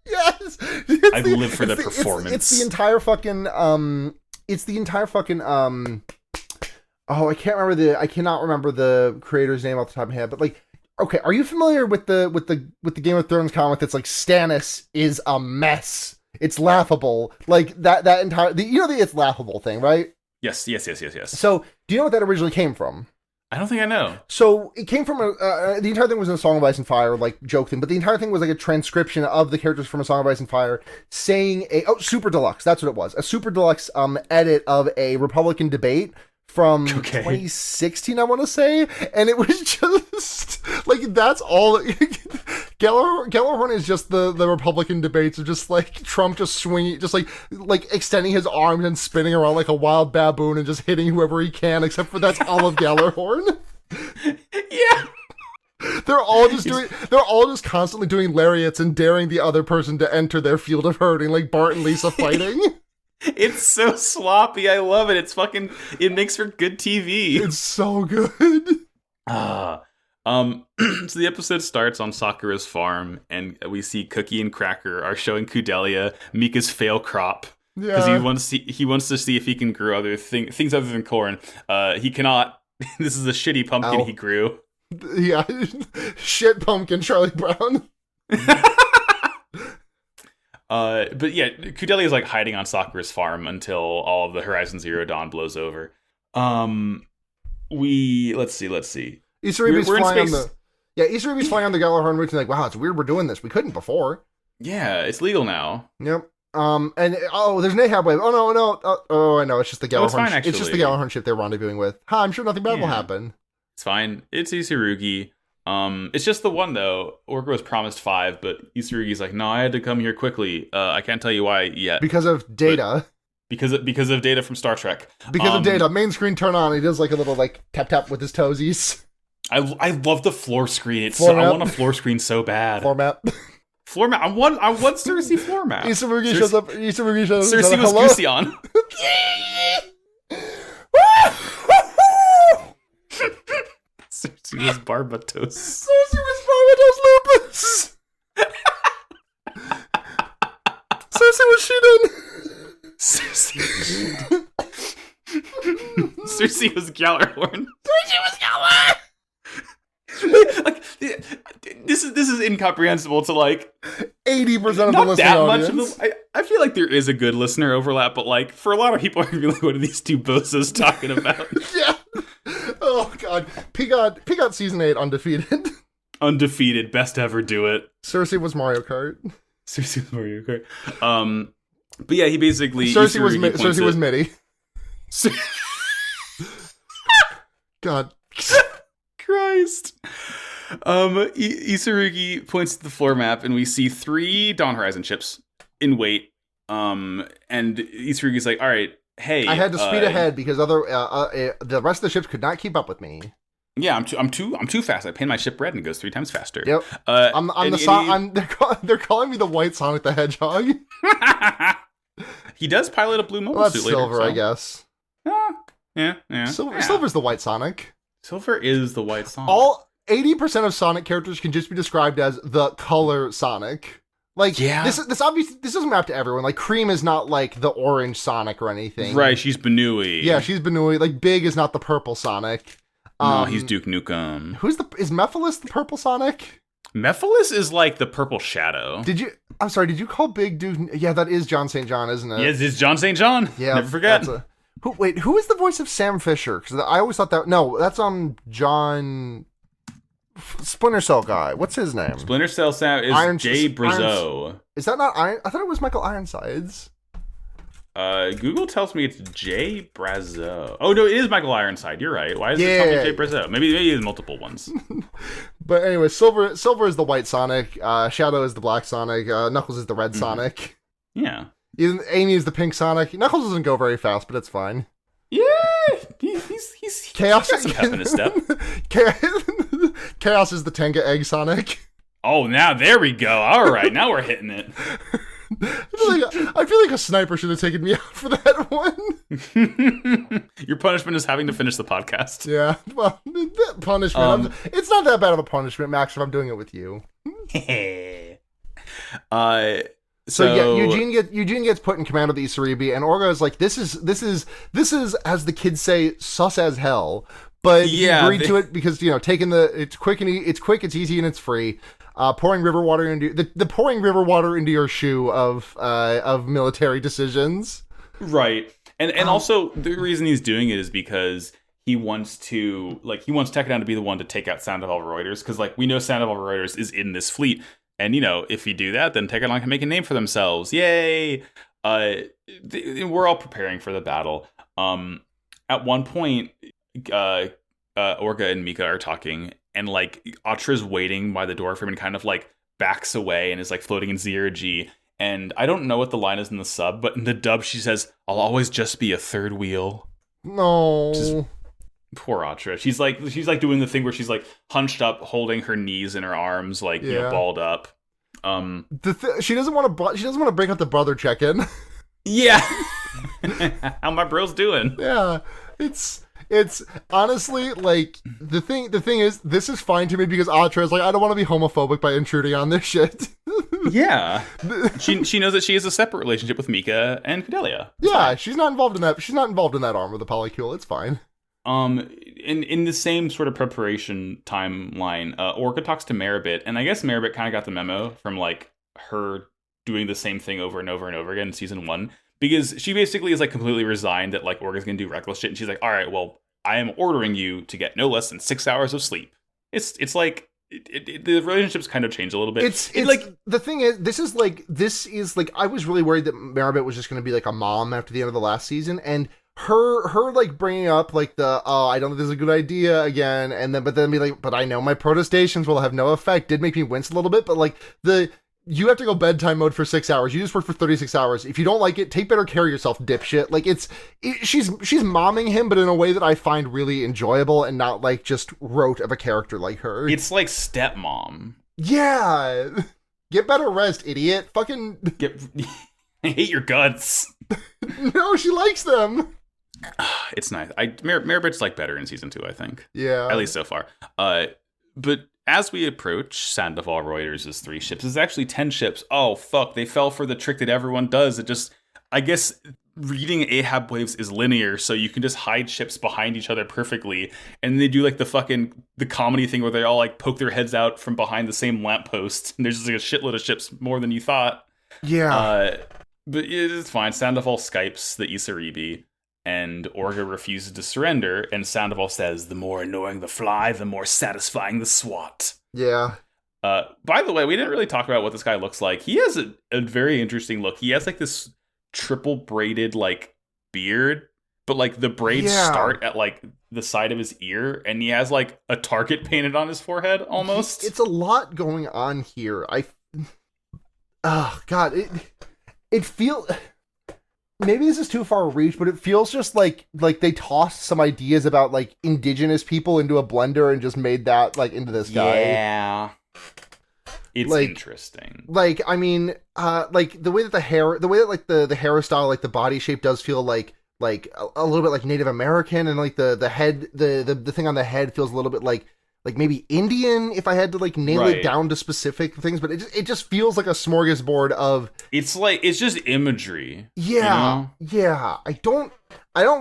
Yes, I live for the performance. It's the entire fucking I cannot remember the creator's name off the top of my head, but like, okay, are you familiar with the Game of Thrones comic that's like Stannis is a mess? It's laughable. Like that entire it's laughable thing, right? Yes. So, do you know what that originally came from? I don't think I know. So it came from the entire thing was in A Song of Ice and Fire, like joke thing, but the entire thing was like a transcription of the characters from A Song of Ice and Fire saying Super Deluxe, that's what it was. A Super Deluxe edit of a Republican debate from 2016, I want to say, and it was just like that's all. Gjallarhorn is just the Republican debates of just like Trump just swinging, just like extending his arms and spinning around like a wild baboon and just hitting whoever he can. Except for that's all of Gjallarhorn. Yeah. They're all just constantly doing lariats and daring the other person to enter their field of hurting, like Bart and Lisa fighting. It's so sloppy. I love it. It makes for good TV. It's so good. So the episode starts on Sakura's farm, and we see Cookie and Cracker are showing Kudelia Mika's fail crop. Because he wants to see if he can grow other things other than corn. He cannot. This is a shitty pumpkin he grew. Yeah, shit pumpkin, Charlie Brown. But yeah, Kudelia is like hiding on Sakura's farm until all of the Horizon Zero Dawn blows over. Let's see. Isaribi's flying on the Galahorn Route and like, wow, it's weird we're doing this. We couldn't before. Yeah, it's legal now. Yep. And there's an Ahab wave. Oh no. I know. It's just the Galahorn. It's fine, actually. It's just the Galahorn ship they're rendezvousing with. I'm sure nothing bad will happen. It's fine. It's Isurugi. It's just the one though. Orga was promised 5, but Isurugi's like, no, I had to come here quickly. I can't tell you why yet. Because of Data. Because of Data from Star Trek. Because of Data. Main screen turn on. He does like a little like tap with his toesies. I love the floor screen. I want a floor screen so bad. Floor map. Floor map. I want Cersei floor map. Isurugi shows up. Cersei was goosey on. Cersei was Barbatos. Lupus. Cersei was Shiden. Cersei was Gallarhorn. Like this is incomprehensible to like 80% of the not listening that audience. much of the. I feel like there is a good listener overlap, but like for a lot of people, I'm gonna be like, what are these two bozos talking about? Yeah. Oh god, Pigot season 8 undefeated. Undefeated, best ever do it. Cersei was Mario Kart. Cersei was Mario Kart. But yeah, he basically Cersei was Mitty. God. Christ. Isurugi points to the floor map, and we see 3 Dawn Horizon ships in wait. And Isurugi's like, all right, hey. I had to speed ahead because the rest of the ships could not keep up with me. Yeah, I'm too fast. I paint my ship red and it goes 3 times faster. Yep. They're calling me the White Sonic the Hedgehog. He does pilot a blue mobile well, suit that's later. Silver, I guess. Yeah. Silver's the White Sonic. Silver is the White Sonic. All 80% of Sonic characters can just be described as the color Sonic. Like, this obviously this doesn't map to everyone. Like, Cream is not like the orange Sonic or anything. Right, she's Benui. Yeah, she's Benui. Like, Big is not the purple Sonic. No, he's Duke Nukem. Is Mephiles the purple Sonic? Mephiles is like the purple shadow. Did you call Big Duke? Yeah, that is John St. John, isn't it? Yes, it's John St. John. Yeah, never forget. Who is the voice of Sam Fisher? Because I always thought that. No, that's John Splinter Cell guy. What's his name? Splinter Cell Sam is Jay Brazeau. Is that not Iron? I thought it was Michael Ironsides. Google tells me it's Jay Brazeau. Oh no, it is Michael Ironside. You're right. Why is it telling me Jay Brazeau? Maybe there's multiple ones. But anyway, Silver is the White Sonic. Shadow is the Black Sonic. Knuckles is the Red Sonic. Yeah. Even Amy is the Pink Sonic. Knuckles doesn't go very fast, but it's fine. Yeah, he's Chaos got some pep in his step. Chaos is the Tenga Egg Sonic. Oh, now there we go. All right, now we're hitting it. I feel like a sniper should have taken me out for that one. Your punishment is having to finish the podcast. Yeah, well, that punishment. It's not that bad of a punishment, Max, if I'm doing it with you. So yeah, Eugene gets put in command of the Isaribi, and Orga is like, this is as the kids say, sus as hell. But he agreed to it because it's quick, it's easy, and it's free. Pouring river water into the pouring river water into your shoe of military decisions. Right, and also the reason he's doing it is because he wants Tekkadan to be the one to take out Sandoval Reuters, because we know Sandoval Reuters is in this fleet. And, if you do that, then Tekkadan can make a name for themselves. Yay! We're all preparing for the battle. At one point, Orga and Mika are talking, and, Atra's waiting by the door for him and kind of, backs away and is, floating in zero-G. And I don't know what the line is in the sub, but in the dub she says, "I'll always just be a third wheel." No. Poor Atra. She's doing the thing where she's hunched up, holding her knees in her arms, balled up. She doesn't want to break up the brother check-in. Yeah. How my bro's doing? Yeah. It's It's honestly like the thing is this is fine to me because Atra is like, I don't want to be homophobic by intruding on this shit. Yeah. She knows that she has a separate relationship with Mika and Fidelia. Yeah, she's not involved in that. She's not involved in that arm with the polycule. It's fine. In the same sort of preparation timeline, Orca talks to Meribit, and I guess Meribit kind of got the memo from like her doing the same thing over and over and over again in season 1, because she basically is like completely resigned that like Orca's gonna do reckless shit, and she's like, all right, well, I am ordering you to get no less than 6 hours of sleep. It's like the relationships kind of change a little bit. It's like the thing is, this is like I was really worried that Meribit was just going to be like a mom after the end of the last season, and her like bringing up like the I don't think this is a good idea again, and then be like, but I know my protestations will have no effect, did make me wince a little bit, but like you have to go bedtime mode for 6 hours. You just work for 36 hours. If you don't like it, take better care of yourself, dipshit. Like she's momming him, but in a way that I find really enjoyable and not like just rote of a character like her. It's like stepmom. Yeah. Get better rest, idiot. Fucking I hate your guts. No, she likes them. It's nice. Meribit's like better in season 2, I think. Yeah. At least so far. But as we approach Sandoval Reuters' 3 ships, it's actually 10 ships. Oh, fuck. They fell for the trick that everyone does. It just, I guess, reading Ahab waves is linear, so you can just hide ships behind each other perfectly. And they do like the comedy thing where they all like poke their heads out from behind the same lamppost. And there's just like a shitload of ships more than you thought. Yeah. But it's fine. Sandoval Skypes the Isaribi, and Orga refuses to surrender, and Sandoval says, the more annoying the fly, the more satisfying the swat. Yeah. By the way, we didn't really talk about what this guy looks like. He has a very interesting look. He has like this triple braided like beard, but like the braids start at like the side of his ear, and he has like a target painted on his forehead almost. It's a lot going on here. God, it feels... Maybe this is too far a reach, but it feels just like they tossed some ideas about like indigenous people into a blender and just made that like into this guy. Yeah. It's like, interesting. Like, I mean, like the way that the hairstyle, like the body shape does feel like a little bit like Native American, and like the head, the thing on the head feels a little bit like maybe Indian if I had to like nail it down to specific things, but it just feels like a smorgasbord of... It's just imagery. Yeah. You know? Yeah. I don't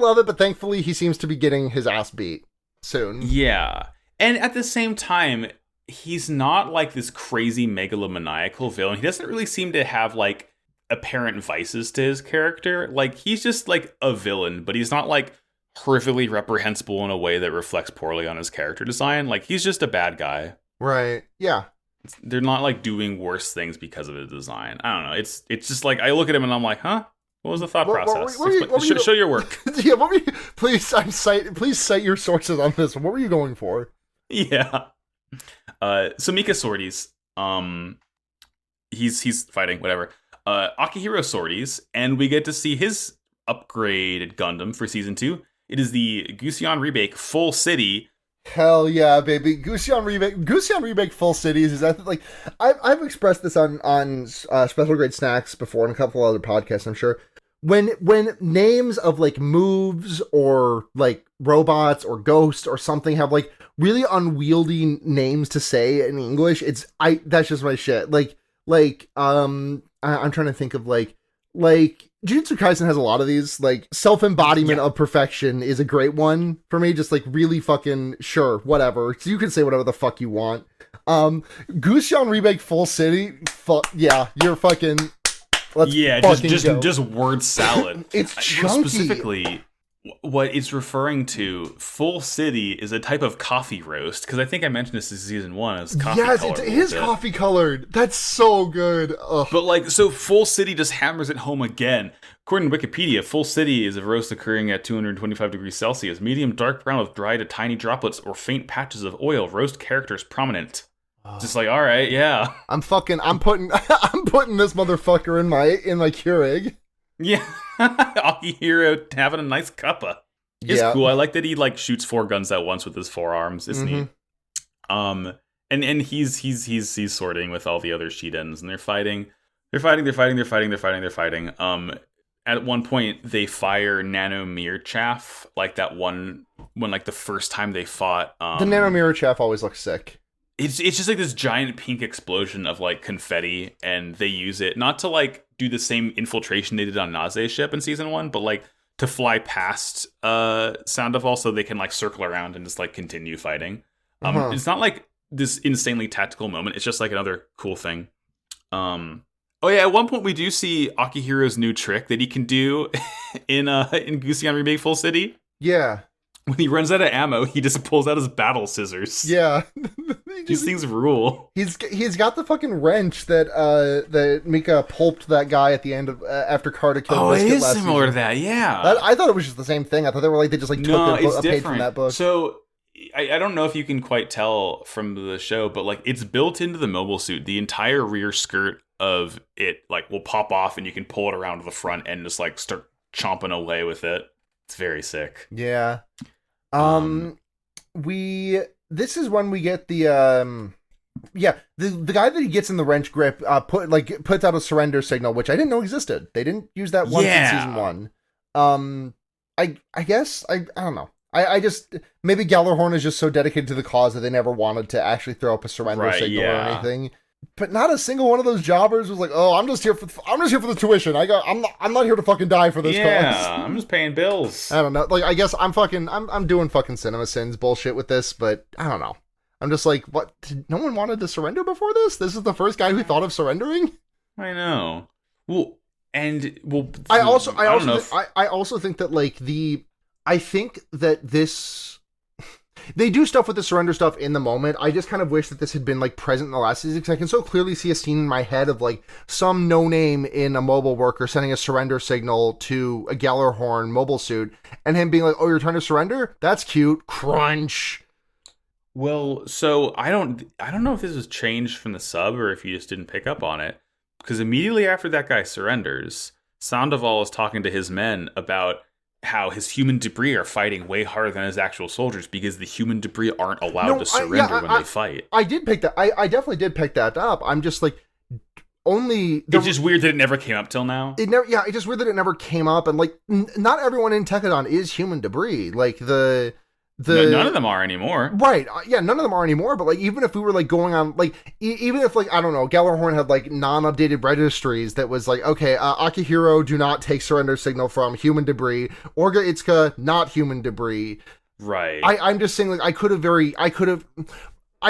love it, but thankfully he seems to be getting his ass beat soon. Yeah. And at the same time, he's not like this crazy megalomaniacal villain. He doesn't really seem to have like apparent vices to his character. Like he's just like a villain, but he's not like horrifically reprehensible in a way that reflects poorly on his character design. Like he's just a bad guy. Right. Yeah. They're not like doing worse things because of his design. I don't know. It's just like I look at him and I'm like, huh? What was the thought process? Show your work. Yeah. Please cite your sources on this. What were you going for? Yeah. So Mika sorties. He's fighting whatever. Akihiro sorties, and we get to see his upgraded Gundam for season 2. It is the Gusion Rebake Full City. Hell yeah, baby! Gusion Rebake Full Cities is like I've expressed this on Special Grade Snacks before and a couple other podcasts, I'm sure. When names of like moves or like robots or ghosts or something have like really unwieldy names to say in English, that's just my shit. I'm trying to think of like Jujutsu Kaisen has a lot of these. Like self-embodiment of perfection is a great one for me. Just like really fucking sure, whatever. So you can say whatever the fuck you want. Gusion Rebake Full City. Yeah, you're fucking. Just word salad. It's chunky. Specifically, what it's referring to, Full City, is a type of coffee roast. Because I think I mentioned this in season 1. It's coffee colored. Yes, it is coffee colored. That's so good. Ugh. But like, so Full City just hammers it home again. According to Wikipedia, Full City is a roast occurring at 225 degrees Celsius, medium dark brown with dry to tiny droplets or faint patches of oil. Roast characters prominent. Just like, all right, yeah. I'm putting this motherfucker in my Keurig. Yeah. Akihiro having a nice cuppa. It's cool. I like that he like shoots 4 guns at once with his forearms. It's neat. And he's sorting with all the other Shidens, and they're fighting. At one point, they fire nano mirror chaff, like that one when like the first time they fought. The nanomirror chaff always looks sick. It's just like this giant pink explosion of like confetti, and they use it not to like do the same infiltration they did on Naze's ship in season 1, but like to fly past Sandoval so they can like circle around and just like continue fighting. It's not like this insanely tactical moment. It's just like another cool thing. Oh yeah, at one point we do see Akihiro's new trick that he can do in Gusion Remake Full City. Yeah. When he runs out of ammo, he just pulls out his battle scissors. Yeah. These things rule. He's got the fucking wrench that Mika pulped that guy at the end of after Carter killed Biscuit it is last similar season. to that, yeah. I thought it was just the same thing. I thought they just like took a page from that book. So I don't know if you can quite tell from the show, but like it's built into the mobile suit. The entire rear skirt of it like will pop off, and you can pull it around to the front and just like start chomping away with it. It's very sick. Yeah. This is when we get the guy that he gets in the wrench grip puts out a surrender signal, which I didn't know existed. They didn't use that once in season 1. I guess I don't know. I just maybe Gallarhorn is just so dedicated to the cause that they never wanted to actually throw up a surrender signal or anything. But not a single one of those jobbers was like, "Oh, I'm just here for the tuition. I'm not here to fucking die for this cause." I'm just paying bills. I don't know. Like, I guess I'm doing fucking Cinema Sins bullshit with this, but I don't know. I'm just like, what? No one wanted to surrender before this? This is the first guy who thought of surrendering? I know. I also think that like I think that this. They do stuff with the surrender stuff in the moment. I just kind of wish that this had been like present in the last season, because I can so clearly see a scene in my head of like some no-name in a mobile worker sending a surrender signal to a Gallarhorn mobile suit and him being like, "Oh, you're trying to surrender? That's cute. Crunch." Well, so I don't know if this was changed from the sub or if you just didn't pick up on it, because immediately after that guy surrenders, Sandoval is talking to his men about how his human debris are fighting way harder than his actual soldiers because the human debris aren't allowed to surrender when they fight. I did pick that. I definitely did pick that up. I'm just like, it's just weird that it never came up till now. It's just weird that it never came up. And like, not everyone in Tekkadan is human debris. Like none of them are anymore. Right. Yeah, none of them are anymore. But like, even if we were like going on, like, even if like, I don't know, Gallarhorn had like non-updated registries that was like, okay, Akihiro, do not take surrender signal from human debris. Orga Itsuka, not human debris. Right. I'm just saying, like, I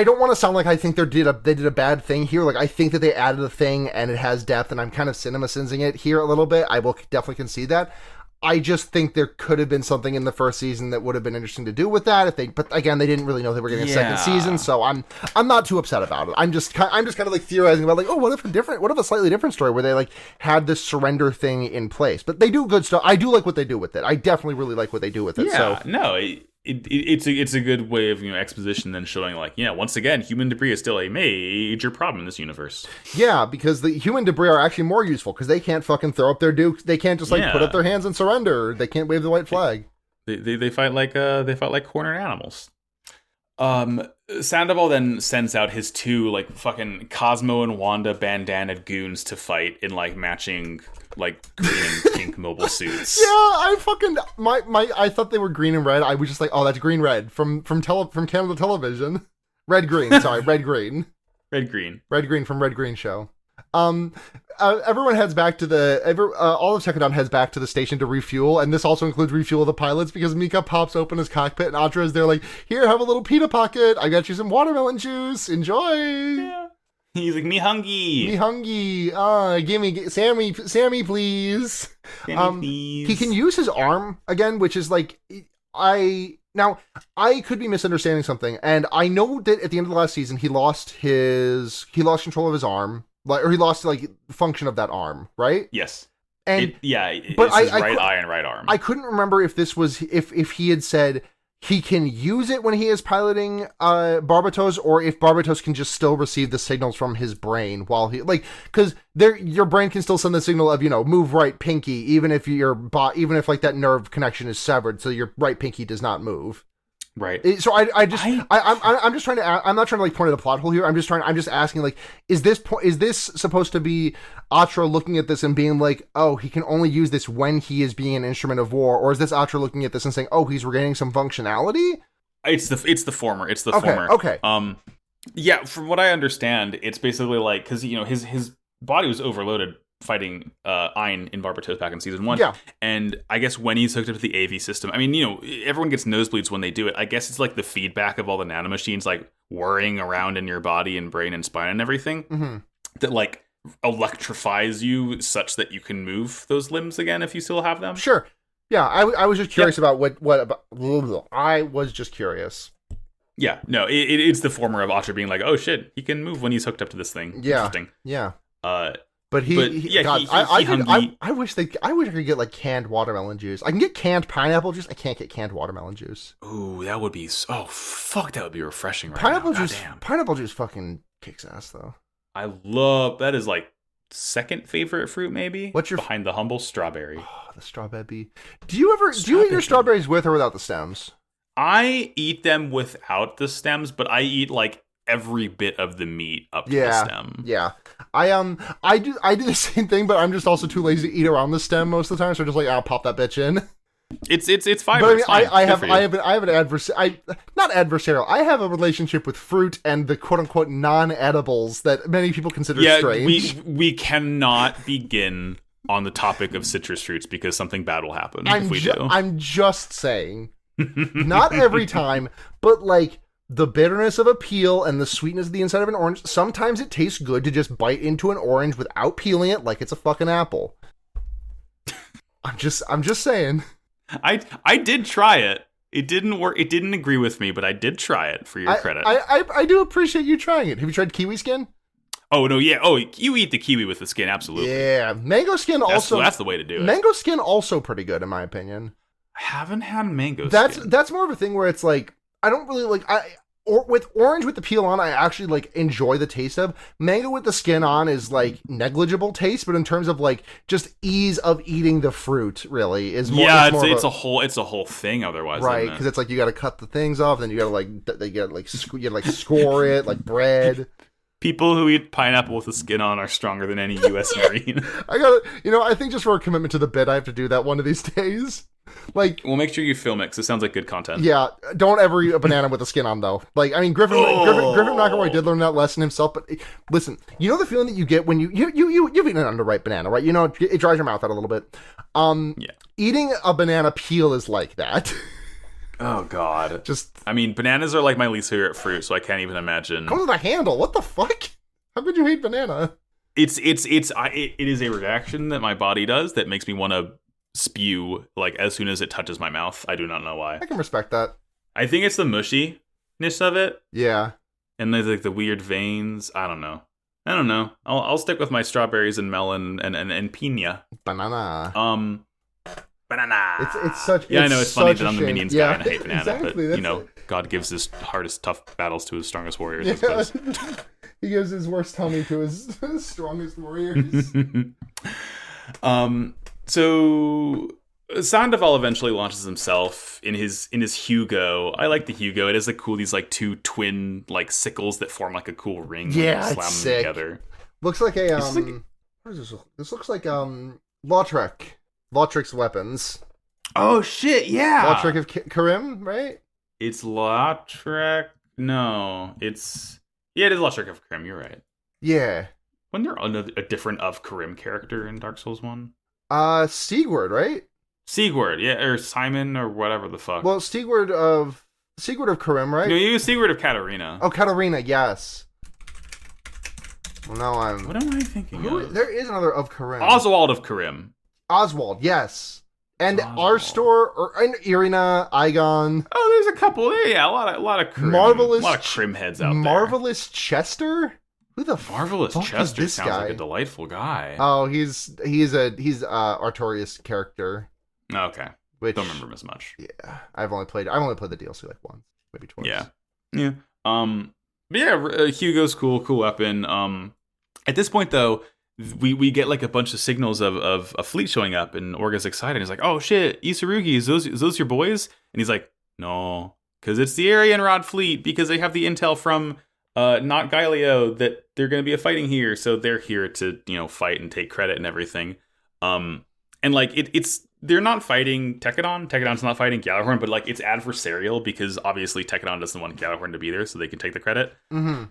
don't want to sound like I think they did a bad thing here. Like, I think that they added a thing and it has depth, and I'm kind of Cinema Sinsing it here a little bit. I will definitely concede that. I just think there could have been something in the first season that would have been interesting to do with that. But again, they didn't really know they were getting a second season, so I'm not too upset about it. I'm just kind of like theorizing about like, oh, what if a slightly different story where they like had this surrender thing in place? But they do good stuff. I do like what they do with it. I definitely really like what they do with it. Yeah, no, it's a good way of exposition then showing like, once again, human debris is still a major problem in this universe. Yeah, because the human debris are actually more useful because they can't fucking throw up their dukes. They can't just like put up their hands and surrender. They can't wave the white flag. They fight like cornered animals. Sandoval then sends out his two like fucking Cosmo and Wanda bandana goons to fight in like matching like green and pink mobile suits. Yeah, I thought they were green and red. I was just like, oh, that's green red from Canada Television. Red green from Red Green show. Everyone heads back to all of Tekkadan heads back to the station to refuel, and this also includes refuel of the pilots because Mika pops open his cockpit and Atra is there like, here, have a little pita pocket. I got you some watermelon juice. Enjoy. Yeah. He's like, me hungry. Give me Sammy, please. Sammy, please. He can use his arm again, which is like, I could be misunderstanding something, and I know that at the end of the last season he lost control of his arm, or he lost like function of that arm, right? Yes. And it's his right eye and right arm. I couldn't remember if this was if he had said he can use it when he is piloting Barbatos, or if Barbatos can just still receive the signals from his brain while he because your brain can still send the signal of move right pinky even if like that nerve connection is severed, so your right pinky does not move. Right. I'm just trying to. I'm not trying to like point at a plot hole here. I'm just asking like, is this supposed to be Atra looking at this and being like, oh, he can only use this when he is being an instrument of war, or is this Atra looking at this and saying, oh, he's regaining some functionality? It's the former. It's the okay, former. Okay. Yeah. From what I understand, it's basically like because his body was overloaded fighting Ein in Barbatos back in season 1. Yeah. And I guess when he's hooked up to the AV system, I mean, everyone gets nosebleeds when they do it. I guess it's like the feedback of all the nanomachines like whirring around in your body and brain and spine and everything that like electrifies you such that you can move those limbs again if you still have them. Sure. Yeah, I was just curious about what about. I was just curious. Yeah, no, it's the former of Atra being like, oh shit, he can move when he's hooked up to this thing. Yeah. Interesting. Yeah. But I wish I could get like canned watermelon juice. I can get canned pineapple juice. I can't get canned watermelon juice. Ooh, that would be that would be refreshing. Right pineapple now. juice. Pineapple juice fucking kicks ass though. I love that. Is like second favorite fruit maybe. What's your behind the humble strawberry? Oh, the strawberry. Do you eat your strawberries with or without the stems? I eat them without the stems, but I eat like every bit of the meat up to the stem. Yeah. I do the same thing, but I'm just also too lazy to eat around the stem most of the time, so I'm just like, I'll pop that bitch in. It's fiber. But I have a relationship with fruit and the quote unquote non-edibles that many people consider strange. We cannot begin on the topic of citrus fruits because something bad will happen if we do. I'm just saying, not every time, but like the bitterness of a peel and the sweetness of the inside of an orange. Sometimes it tastes good to just bite into an orange without peeling it like it's a fucking apple. I'm just saying. I did try it. It didn't work. It didn't agree with me, but I did try it for your credit. I do appreciate you trying it. Have you tried kiwi skin? Oh, no, yeah. Oh, you eat the kiwi with the skin, absolutely. Yeah, mango skin also. That's the way to do it. Mango skin also pretty good, in my opinion. I haven't had mango skin. That's more of a thing where it's like, I don't really like, with orange with the peel on, I actually like enjoy the taste of. Mango with the skin on is like negligible taste, but in terms of like just ease of eating the fruit, really is more. Yeah, it's a whole thing otherwise, right? Because it's like you got to cut the things off, then you got to score it like bread. People who eat pineapple with the skin on are stronger than any U.S. Marine. I think just for a commitment to the bit, I have to do that one of these days. Like, we'll make sure you film it because it sounds like good content. Yeah, don't ever eat a banana with the skin on, though. Like, I mean, Griffin McElroy did learn that lesson himself. But listen, you know the feeling that you get when you've eaten an underripe banana, right? You know, it dries your mouth out a little bit. Eating a banana peel is like that. Oh God! Bananas are like my least favorite fruit, so I can't even imagine. Comes with a handle. What the fuck? How could you hate banana? It is a reaction that my body does that makes me want to spew like as soon as it touches my mouth. I do not know why. I can respect that. I think it's the mushiness of it. Yeah. And there's like the weird veins. I don't know. I'll stick with my strawberries and melon and piña. Banana. Banana. It's such. Yeah, I know it's funny that I'm the shame. Minions guy and I hate banana, exactly, but God gives his hardest tough battles to his strongest warriors. I suppose. He gives his worst tummy to his strongest warriors. So Sandoval eventually launches himself in his Hugo. I like the Hugo. It has like these like two twin like sickles that form like a cool ring. Yeah, slam it's them sick. together. Looks like a what is this? This looks like Lautrec's weapons. Oh shit! Yeah, Lautrec of Karim, right? It's Lautrec. No, it is Lautrec of Karim. You're right. Yeah. Wasn't there a different of Karim character in Dark Souls 1? Sigurd, right? Sigurd, yeah, or Simon, or whatever the fuck. Well, Sigurd of Karim, right? No, you use Sigurd of Katarina. Oh, Katarina, yes. Well, now What am I thinking of? There is another of Karim. Oswald of Karim. Oswald, yes. And Arstor, and Irina, Igon. Oh, there's a couple. Yeah, a lot of Krim. Marvelous, a lot of Krim heads out Marvelous Chester. Who the Marvelous fuck Chester is this sounds guy? like a delightful guy. Oh, he's Artorias character. Okay, Which, don't remember him as much. Yeah, I've only played the DLC like once, maybe twice. Yeah. But yeah, Hugo's cool weapon. At this point though, we get like a bunch of signals of a fleet showing up, and Orga's excited. He's like, "Oh shit, Isarugi, is those your boys?" And he's like, "No, because it's the Aryan Rod fleet, because they have the intel from not Galileo that they're going to be fighting here, so they're here to fight and take credit and everything. And like it's they're not fighting Tekkadan. Tekkadan's not fighting Gjallarhorn, but like it's adversarial because obviously Tekkadan doesn't want Gjallarhorn to be there, so they can take the credit. Mm-hmm.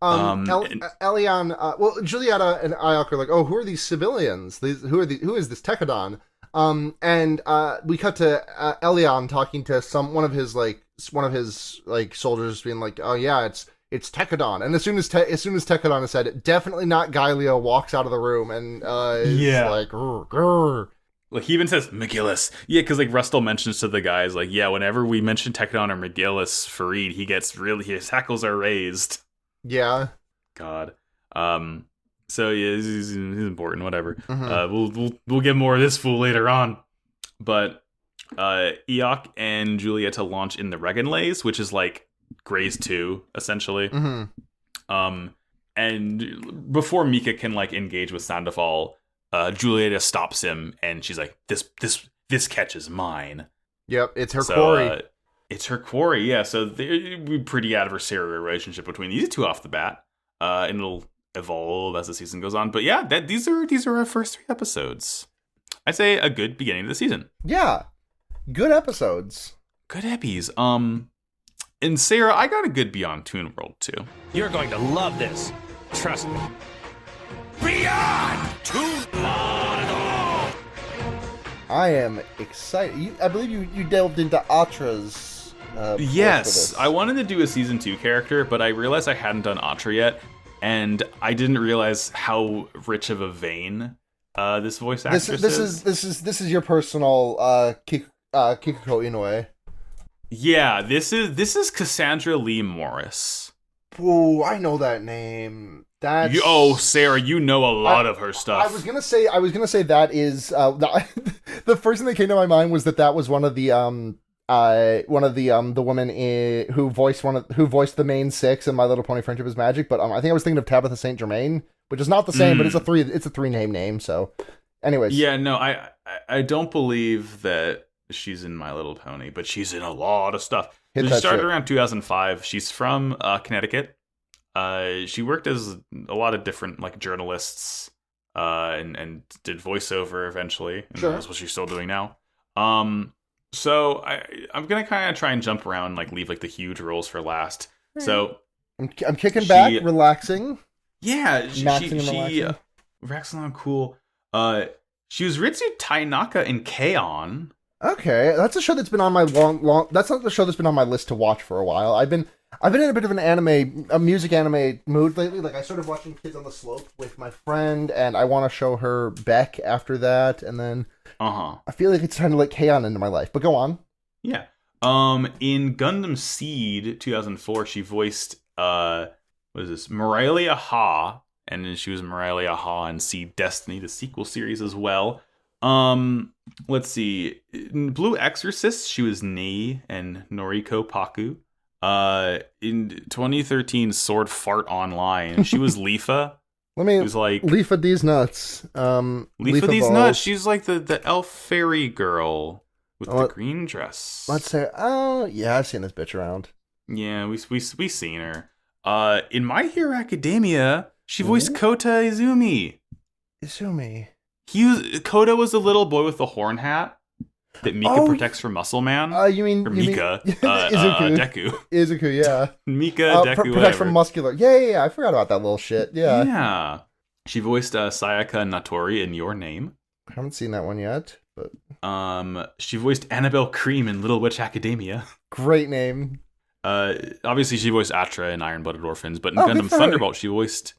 Elion, Julieta and Iok are like, oh, who are these civilians? Who is this Tekkadan? And we cut to Elion talking to one of his soldiers, being like, oh yeah, it's Tekkadan. And as soon as Tekkadan is said, definitely not Galileo walks out of the room and is like, grr, grr. Like, he even says McGillis. Yeah, because like Rustle mentions to the guys, like, yeah, whenever we mention Tekkadan or McGillis, Farid, his hackles are raised. Yeah. God. So yeah, he's important. Whatever. Mm-hmm. We'll get more of this fool later on. But Iok and Julieta launch in the Regenlays, which is like Grays 2, essentially. Mm-hmm. And before Mika can like engage with Sandoval, Julieta stops him, and she's like, "This catch is mine." Yep, it's her quarry. It's her quarry, yeah. So there'd be a pretty adversarial relationship between these two off the bat, and it'll evolve as the season goes on. But yeah, these are our first 3 episodes. I'd say a good beginning of the season. Yeah, good episodes. Good eppies. And Sarah, I got a good Beyond Toon World too. You're going to love this. Trust me. Beyond Toon World! I am excited. I believe you delved into Atra's. Yes, I wanted to do a season 2 character, but I realized I hadn't done Atra yet, and I didn't realize how rich of a vein this voice actress is. This is your personal Kikuko Inoue. Yeah, this is Cassandra Lee Morris. Oh, I know that name. Sarah, you know a lot of her stuff. I was gonna say that is the first thing that came to my mind was that was one of the women who voiced the main 6 in My Little Pony: Friendship is Magic. But I think I was thinking of Tabitha St. Germain, which is not the same, but it's a 3 name. So, anyways, yeah, no, I don't believe that she's in My Little Pony, but she's in a lot of stuff. She started around 2005. She's from Connecticut. She worked as a lot of different like journalists, and did voiceover eventually. And sure. That's what she's still doing now. So I'm gonna kind of try and jump around, like leave like the huge roles for last. Right. So I'm kicking back, relaxing. Yeah, she relaxing on cool. She was Ritsu Tainaka in K-On! Okay, that's a show that's been on my that's not the show that's been on my list to watch for a while. I've been in a bit of a music anime mood lately. Like, I started watching Kids on the Slope with my friend, and I want to show her Beck after that, and then I feel like it's trying to let K-On! Into my life. But go on. Yeah. In Gundam Seed 2004, she voiced Morelia Ha, and then she was Morelia Ha in Seed Destiny, the sequel series as well. Let's see. In Blue Exorcist, she was Nei and Noriko Paku. In 2013, Sword Fart Online, she was Leafa. Leafa these nuts. Leafa these nuts. She's like the elf fairy girl with the green dress. Let's say, oh yeah, I've seen this bitch around. Yeah, we seen her. In My Hero Academia, she voiced Kota Izumi. Kota was the little boy with the horn hat that Mika protects from Muscle Man. You mean Mika? Izuku. Deku. Izuku, yeah. Mika, Deku, protects from Muscular. Yeah. I forgot about that little shit. Yeah. Yeah. She voiced Sayaka Natori in Your Name. I haven't seen that one yet, but she voiced Annabelle Cream in Little Witch Academia. Great name. Obviously she voiced Atra in Iron Blooded Orphans, but in Gundam Thunderbolt she voiced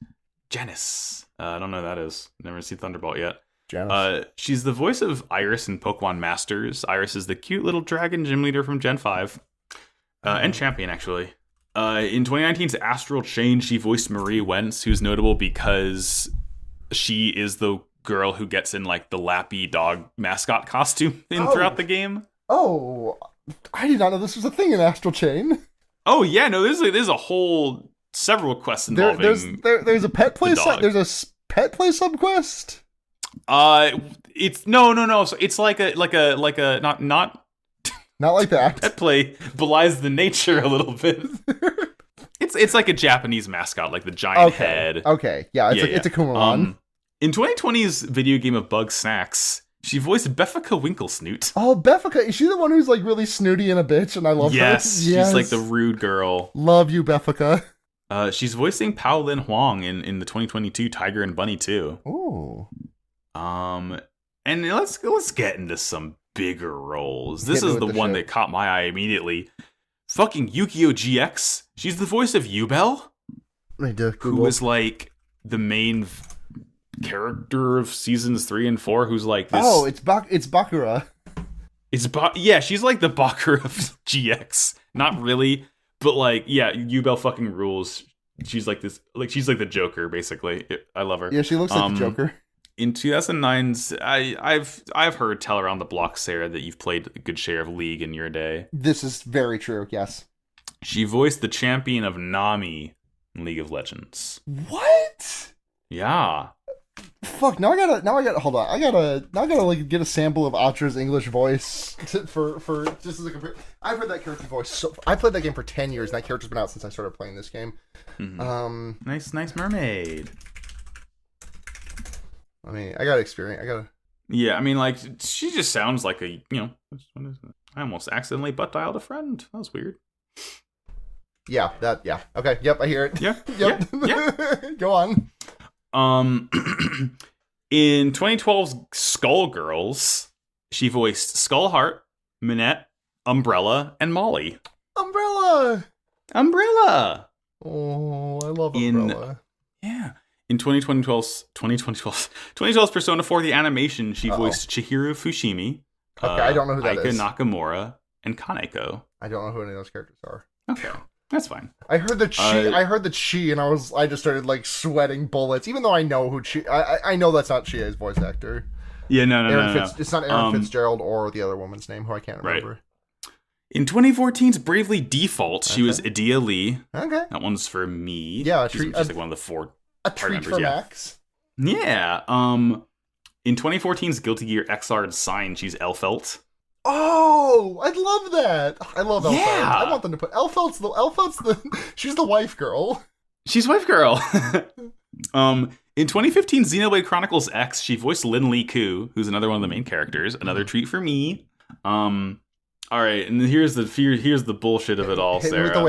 Janice. I don't know who that is. Never seen Thunderbolt yet. Janice. She's the voice of Iris in Pokemon Masters. Iris is the cute little dragon gym leader from Gen 5. And champion, actually. In 2019's Astral Chain, she voiced Marie Wentz, who's notable because she is the girl who gets in like the Lappy dog mascot costume throughout the game. Oh, I did not know this was a thing in Astral Chain. Oh yeah, no, there's a whole several quests involving. There's a pet play. There's a pet play subquest. It's no. So it's like a not. Not like that. That play belies the nature a little bit. It's like a Japanese mascot, like the giant head. Okay, yeah, it's a Kumamon. In 2020's video game of Bug Snacks, she voiced Beffica Winklesnoot. Oh, Beffica, is she the one who's like really snooty and a bitch, and I love her? Yes, she's like the rude girl. Love you, Beffica. She's voicing Pao Lin Huang in the 2022 Tiger and Bunny 2. Ooh. And let's get into some bigger roles. This is the one that caught my eye immediately. Fucking Yukio GX. She's the voice of Yubel, who is like the main character of seasons 3 and 4. Who's like this? Oh, it's Bakura. Yeah, she's like the Bakura of GX. Not really, but like, yeah, Yubel fucking rules. She's like this, like she's like the Joker, basically. I love her. Yeah, she looks like the Joker. In 2009's, I've heard tell around the block, Sarah, that you've played a good share of League in your day. This is very true. Yes. She voiced the champion of Nami in League of Legends. What? Yeah. Fuck. Now I gotta hold on. I gotta like get a sample of Atra's English voice for just as a compare. I've heard that character voice. So I played that game for 10 years, and that character's been out since I started playing this game. Mm-hmm. Nice mermaid. I mean, I got experience. Yeah, I mean, like, she just sounds like a, what is it? I almost accidentally butt dialed a friend. That was weird. Yeah. Okay. Yep. I hear it. Yeah. Yep. Yeah. Go on. In 2012's Skullgirls, she voiced Skullheart, Minette, Umbrella, and Molly. Umbrella. Oh, I love Umbrella. In 2012's Persona 4 the animation, she voiced Chihiro Fushimi. Okay, I don't know who that Aika is. Nakamura and Kaneko. I don't know who any of those characters are. Okay, that's fine. I heard the Chi, and I just started like sweating bullets, even though I know who Chi. I know that's not Chia's voice actor. Yeah, no. It's not Aaron Fitzgerald or the other woman's name, who I can't remember. Right. In 2014's Bravely Default, she was Adia Lee. Okay, that one's for me. Yeah, she's like one of the 4. A treat for Max. Yeah. In 2014's Guilty Gear Xrd Sign, she's Elfelt. Oh, I love that. I love Elfelt. Yeah. I want them to put Elfelt's she's the wife girl. She's wife girl. In 2015 Xenoblade Chronicles X, she voiced Lin Li Ku, who's another one of the main characters. Another treat for me. All right, and here's the bullshit of it all, Hit Sarah. me with the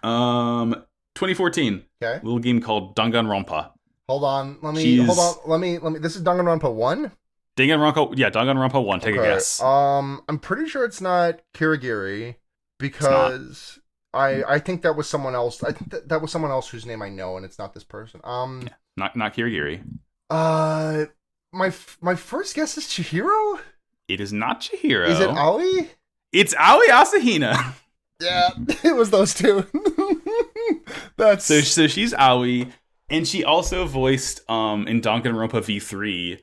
whammy. 2014. Okay. A little game called Danganronpa. Hold on. Let me. This is Danganronpa 1? Danganronpa 1. Take a guess. I'm pretty sure it's not Kirigiri, because I think that was someone else. I think that was someone else whose name I know, and it's not this person. Not Kirigiri. My first guess is Chihiro? It is not Chihiro. Is it Aoi? It's Aoi Asahina. Yeah, it was those two. So she's Aoi, and she also voiced in Danganronpa V3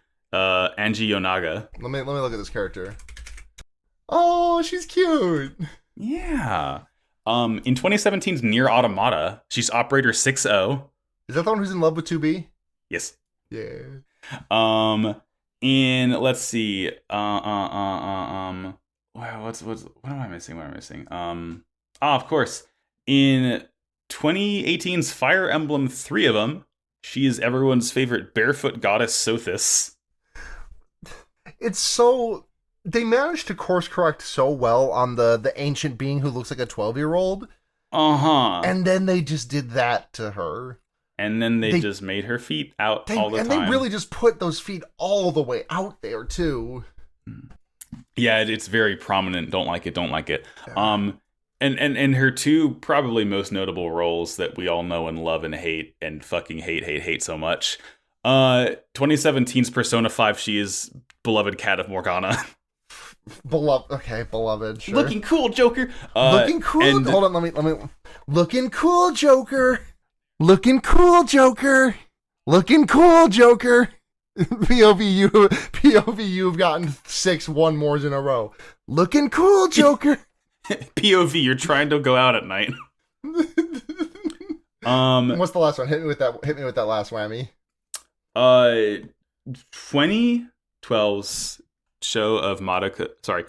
Angie Yonaga. Let me look at this character. Oh, she's cute. Yeah. In 2017's Nier Automata, she's Operator 6-0. Is that the one who's in love with 2B? Yes. Yeah. In let's see. Wow, what am I missing? Of course. In 2018's Fire Emblem 3 of them, she is everyone's favorite barefoot goddess Sothis. It's so... They managed to course correct so well on the ancient being who looks like a 12-year-old. Uh-huh. And then they just did that to her. And then they just made her feet out all the time. And they really just put those feet all the way out there, too. Yeah, it's very prominent. Don't like it. Yeah. And her 2 probably most notable roles that we all know and love and hate and fucking hate so much. 2017's Persona 5, she is beloved cat of Morgana. Beloved, sure. Looking cool, Joker. Looking cool. Hold on, let me. Looking cool, Joker. Looking cool, Joker. Looking cool, Joker. POV, you've gotten 6 one-mores in a row. Looking cool, Joker. POV, you're trying to go out at night. What's the last one? Hit me with that last whammy. 2012's show of Madoka. Sorry,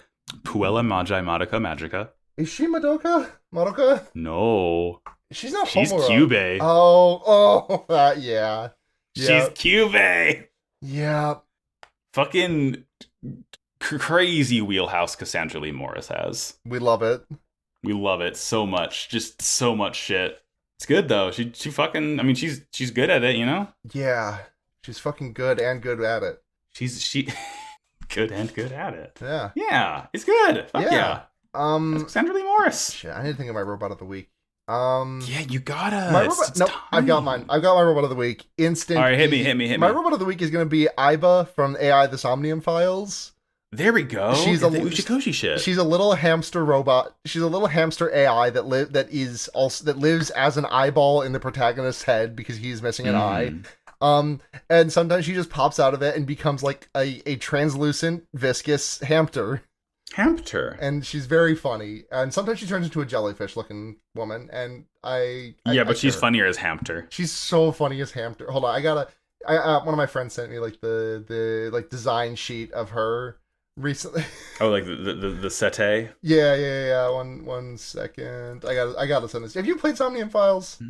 Puella Magi Madoka Magica. Is she Madoka? Madoka? No. She's not She's Homura. Kyubey. Yeah. She's Kyubey. Yeah. Fucking crazy wheelhouse Cassandra Lee Morris has. We love it. We love it so much. Just so much shit. It's good though. She fucking, I mean, she's good at it, you know? Yeah. She's fucking good and good at it. She good and good at it. Yeah. Yeah. It's good. Fuck yeah. That's Cassandra Lee Morris. Shit, I need to think of my robot of the week. Yeah, you gotta. I've got mine. I've got my robot of the week. Instant. All right, hit me. My robot of the week is going to be Aiba from AI The Somnium Files. There we go. She's the Uchikoshi shit. She's a little hamster robot. She's a little hamster AI that lives as an eyeball in the protagonist's head because he's missing an eye. And sometimes she just pops out of it and becomes like a translucent, viscous hamster. Hamster. And she's very funny. And sometimes she turns into a jellyfish-looking woman. And she's funnier as hamster. She's so funny as hamster. Hold on, one of my friends sent me like the like design sheet of her recently. Oh, like the sete. Yeah. One second. I gotta send this. Have you played Somnium Files?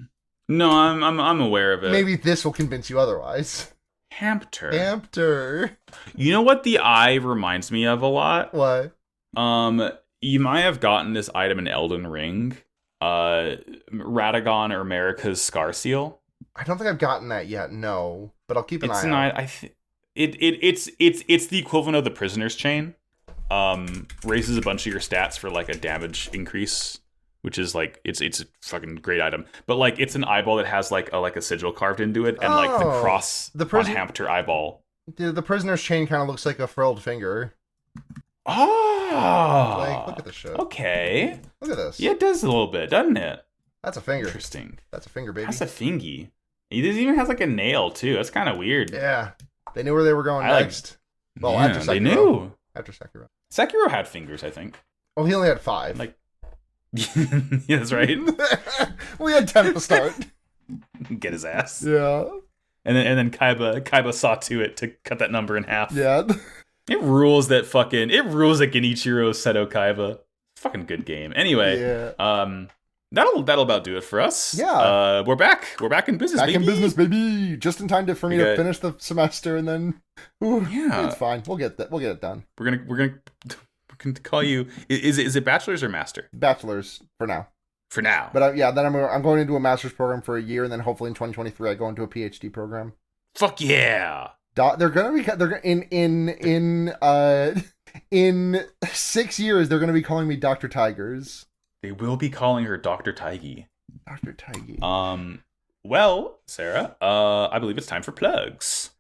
No, I'm aware of it. Maybe this will convince you otherwise. Hamster. You know what the eye reminds me of a lot? What? You might have gotten this item in Elden Ring. Radagon or America's Scar Seal. I don't think I've gotten that yet. No, but I'll keep an eye out. It's the equivalent of the Prisoner's Chain. Raises a bunch of your stats for like a damage increase, which is like it's a fucking great item. But like it's an eyeball that has like a sigil carved into it, and like the cross on hamster eyeball. The Prisoner's Chain kind of looks like a frilled finger. Oh, like look at this shit. Okay, look at this. Yeah, it does a little bit, doesn't it? That's a finger. Interesting. That's a finger, baby. That's a fingy. It even has like a nail too. That's kind of weird. Yeah, they knew where they were going next. Well, yeah, after Sekiro. They knew. After Sekiro. Sekiro had fingers, I think. Oh, he only had 5. Like, yeah, that's right. We had 10 at the start. Get his ass. Yeah. And then Kaiba saw to it to cut that number in half. Yeah. It rules that Genichiro Seto Kaiba. Fucking good game. Anyway, that'll about do it for us. Yeah. We're back. We're back in business, baby. Back in business, baby. Just in time for me to finish the semester, and then it's fine. We'll get that. We'll get it done. We're gonna call you. Is it bachelor's or master? Bachelor's for now. For now. But then I'm going into a master's program for a year, and then hopefully in 2023 I go into a PhD program. Fuck yeah. They're in 6 years they're gonna be calling me Dr. Tigers. They will be calling her Dr. Taigi. Dr. Taigi. Well, Sarah, I believe it's time for plugs.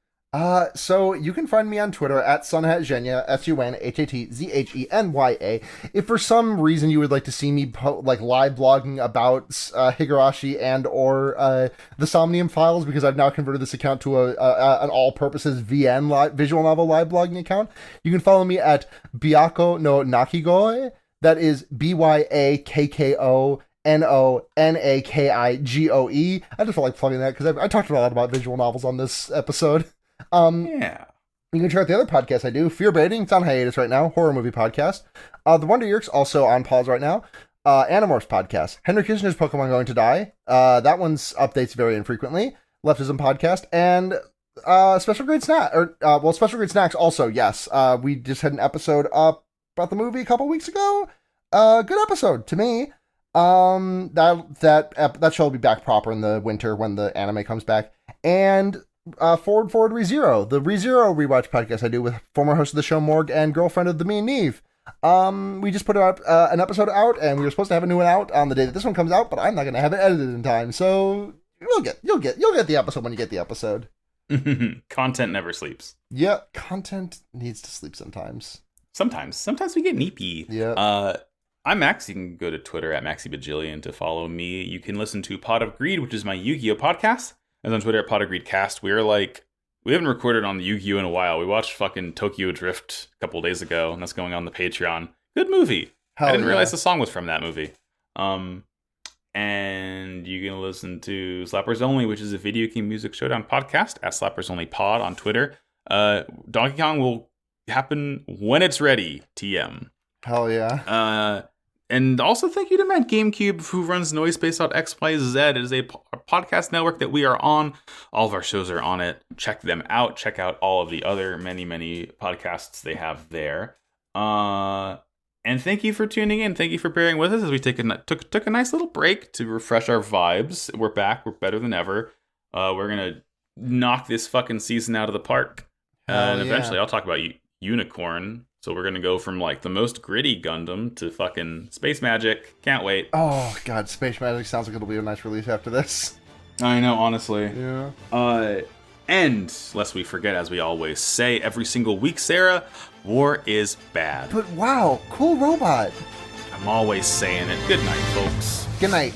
So you can find me on Twitter at sunhatzhenya, SUNHATZHENYA. If for some reason you would like to see me live blogging about Higurashi and or the Somnium Files, because I've now converted this account to an all-purposes VN visual novel live blogging account, you can follow me at Byako no Nakigoe. That is BYAKKONONAKIGOE. I just felt like plugging that because I talked a lot about visual novels on this episode. Yeah. You can check out the other podcast I do. Fear Baiting, it's on hiatus right now. Horror movie podcast. The Wonder Year's also on pause right now. Animorphs podcast. Henry Kissinger's Pokemon Going to Die. That one's updates very infrequently. Leftism podcast. And Special Grade Snack. Special Grade Snacks also, yes. We just had an episode up about the movie a couple weeks ago. Good episode to me. That show will be back proper in the winter when the anime comes back. And Forward ReZero, the ReZero rewatch podcast I do with former host of the show Morg and girlfriend of the Me and Neve. We just put out an episode out, and we were supposed to have a new one out on the day that this one comes out, but I'm not gonna have it edited in time, so you'll get the episode when you get the episode. Content never sleeps. Yeah, content needs to sleep sometimes. Sometimes we get neepy. Yeah. I'm Max. You can go to Twitter at MaxyBajillion to follow me. You can listen to Pot of Greed, which is my Yu-Gi-Oh podcast. And on Twitter at Pot of Greed Cast. We haven't recorded on the Yu-Gi-Oh in a while. We watched fucking Tokyo Drift a couple days ago, and that's going on the Patreon. Good movie. I didn't realize the song was from that movie. And you can listen to Slappers Only, which is a video game music showdown podcast at Slappers Only Pod on Twitter. Donkey Kong will happen when it's ready. TM. Hell yeah. And also thank you to Matt GameCube, who runs Noisepace.xyz. It is a podcast network that we are on. All of our shows are on it. Check them out. Check out all of the other many, many podcasts they have there. And thank you for tuning in. Thank you for bearing with us as we took a nice little break to refresh our vibes. We're back. We're better than ever. We're going to knock this fucking season out of the park. And eventually I'll talk about Unicorn. So we're going to go from like the most gritty Gundam to fucking Space Magic. Can't wait. Oh, God. Space Magic sounds like it'll be a nice release after this. I know, honestly. Yeah. And lest we forget, as we always say every single week, Sarah, war is bad. But wow, cool robot. I'm always saying it. Good night, folks. Good night.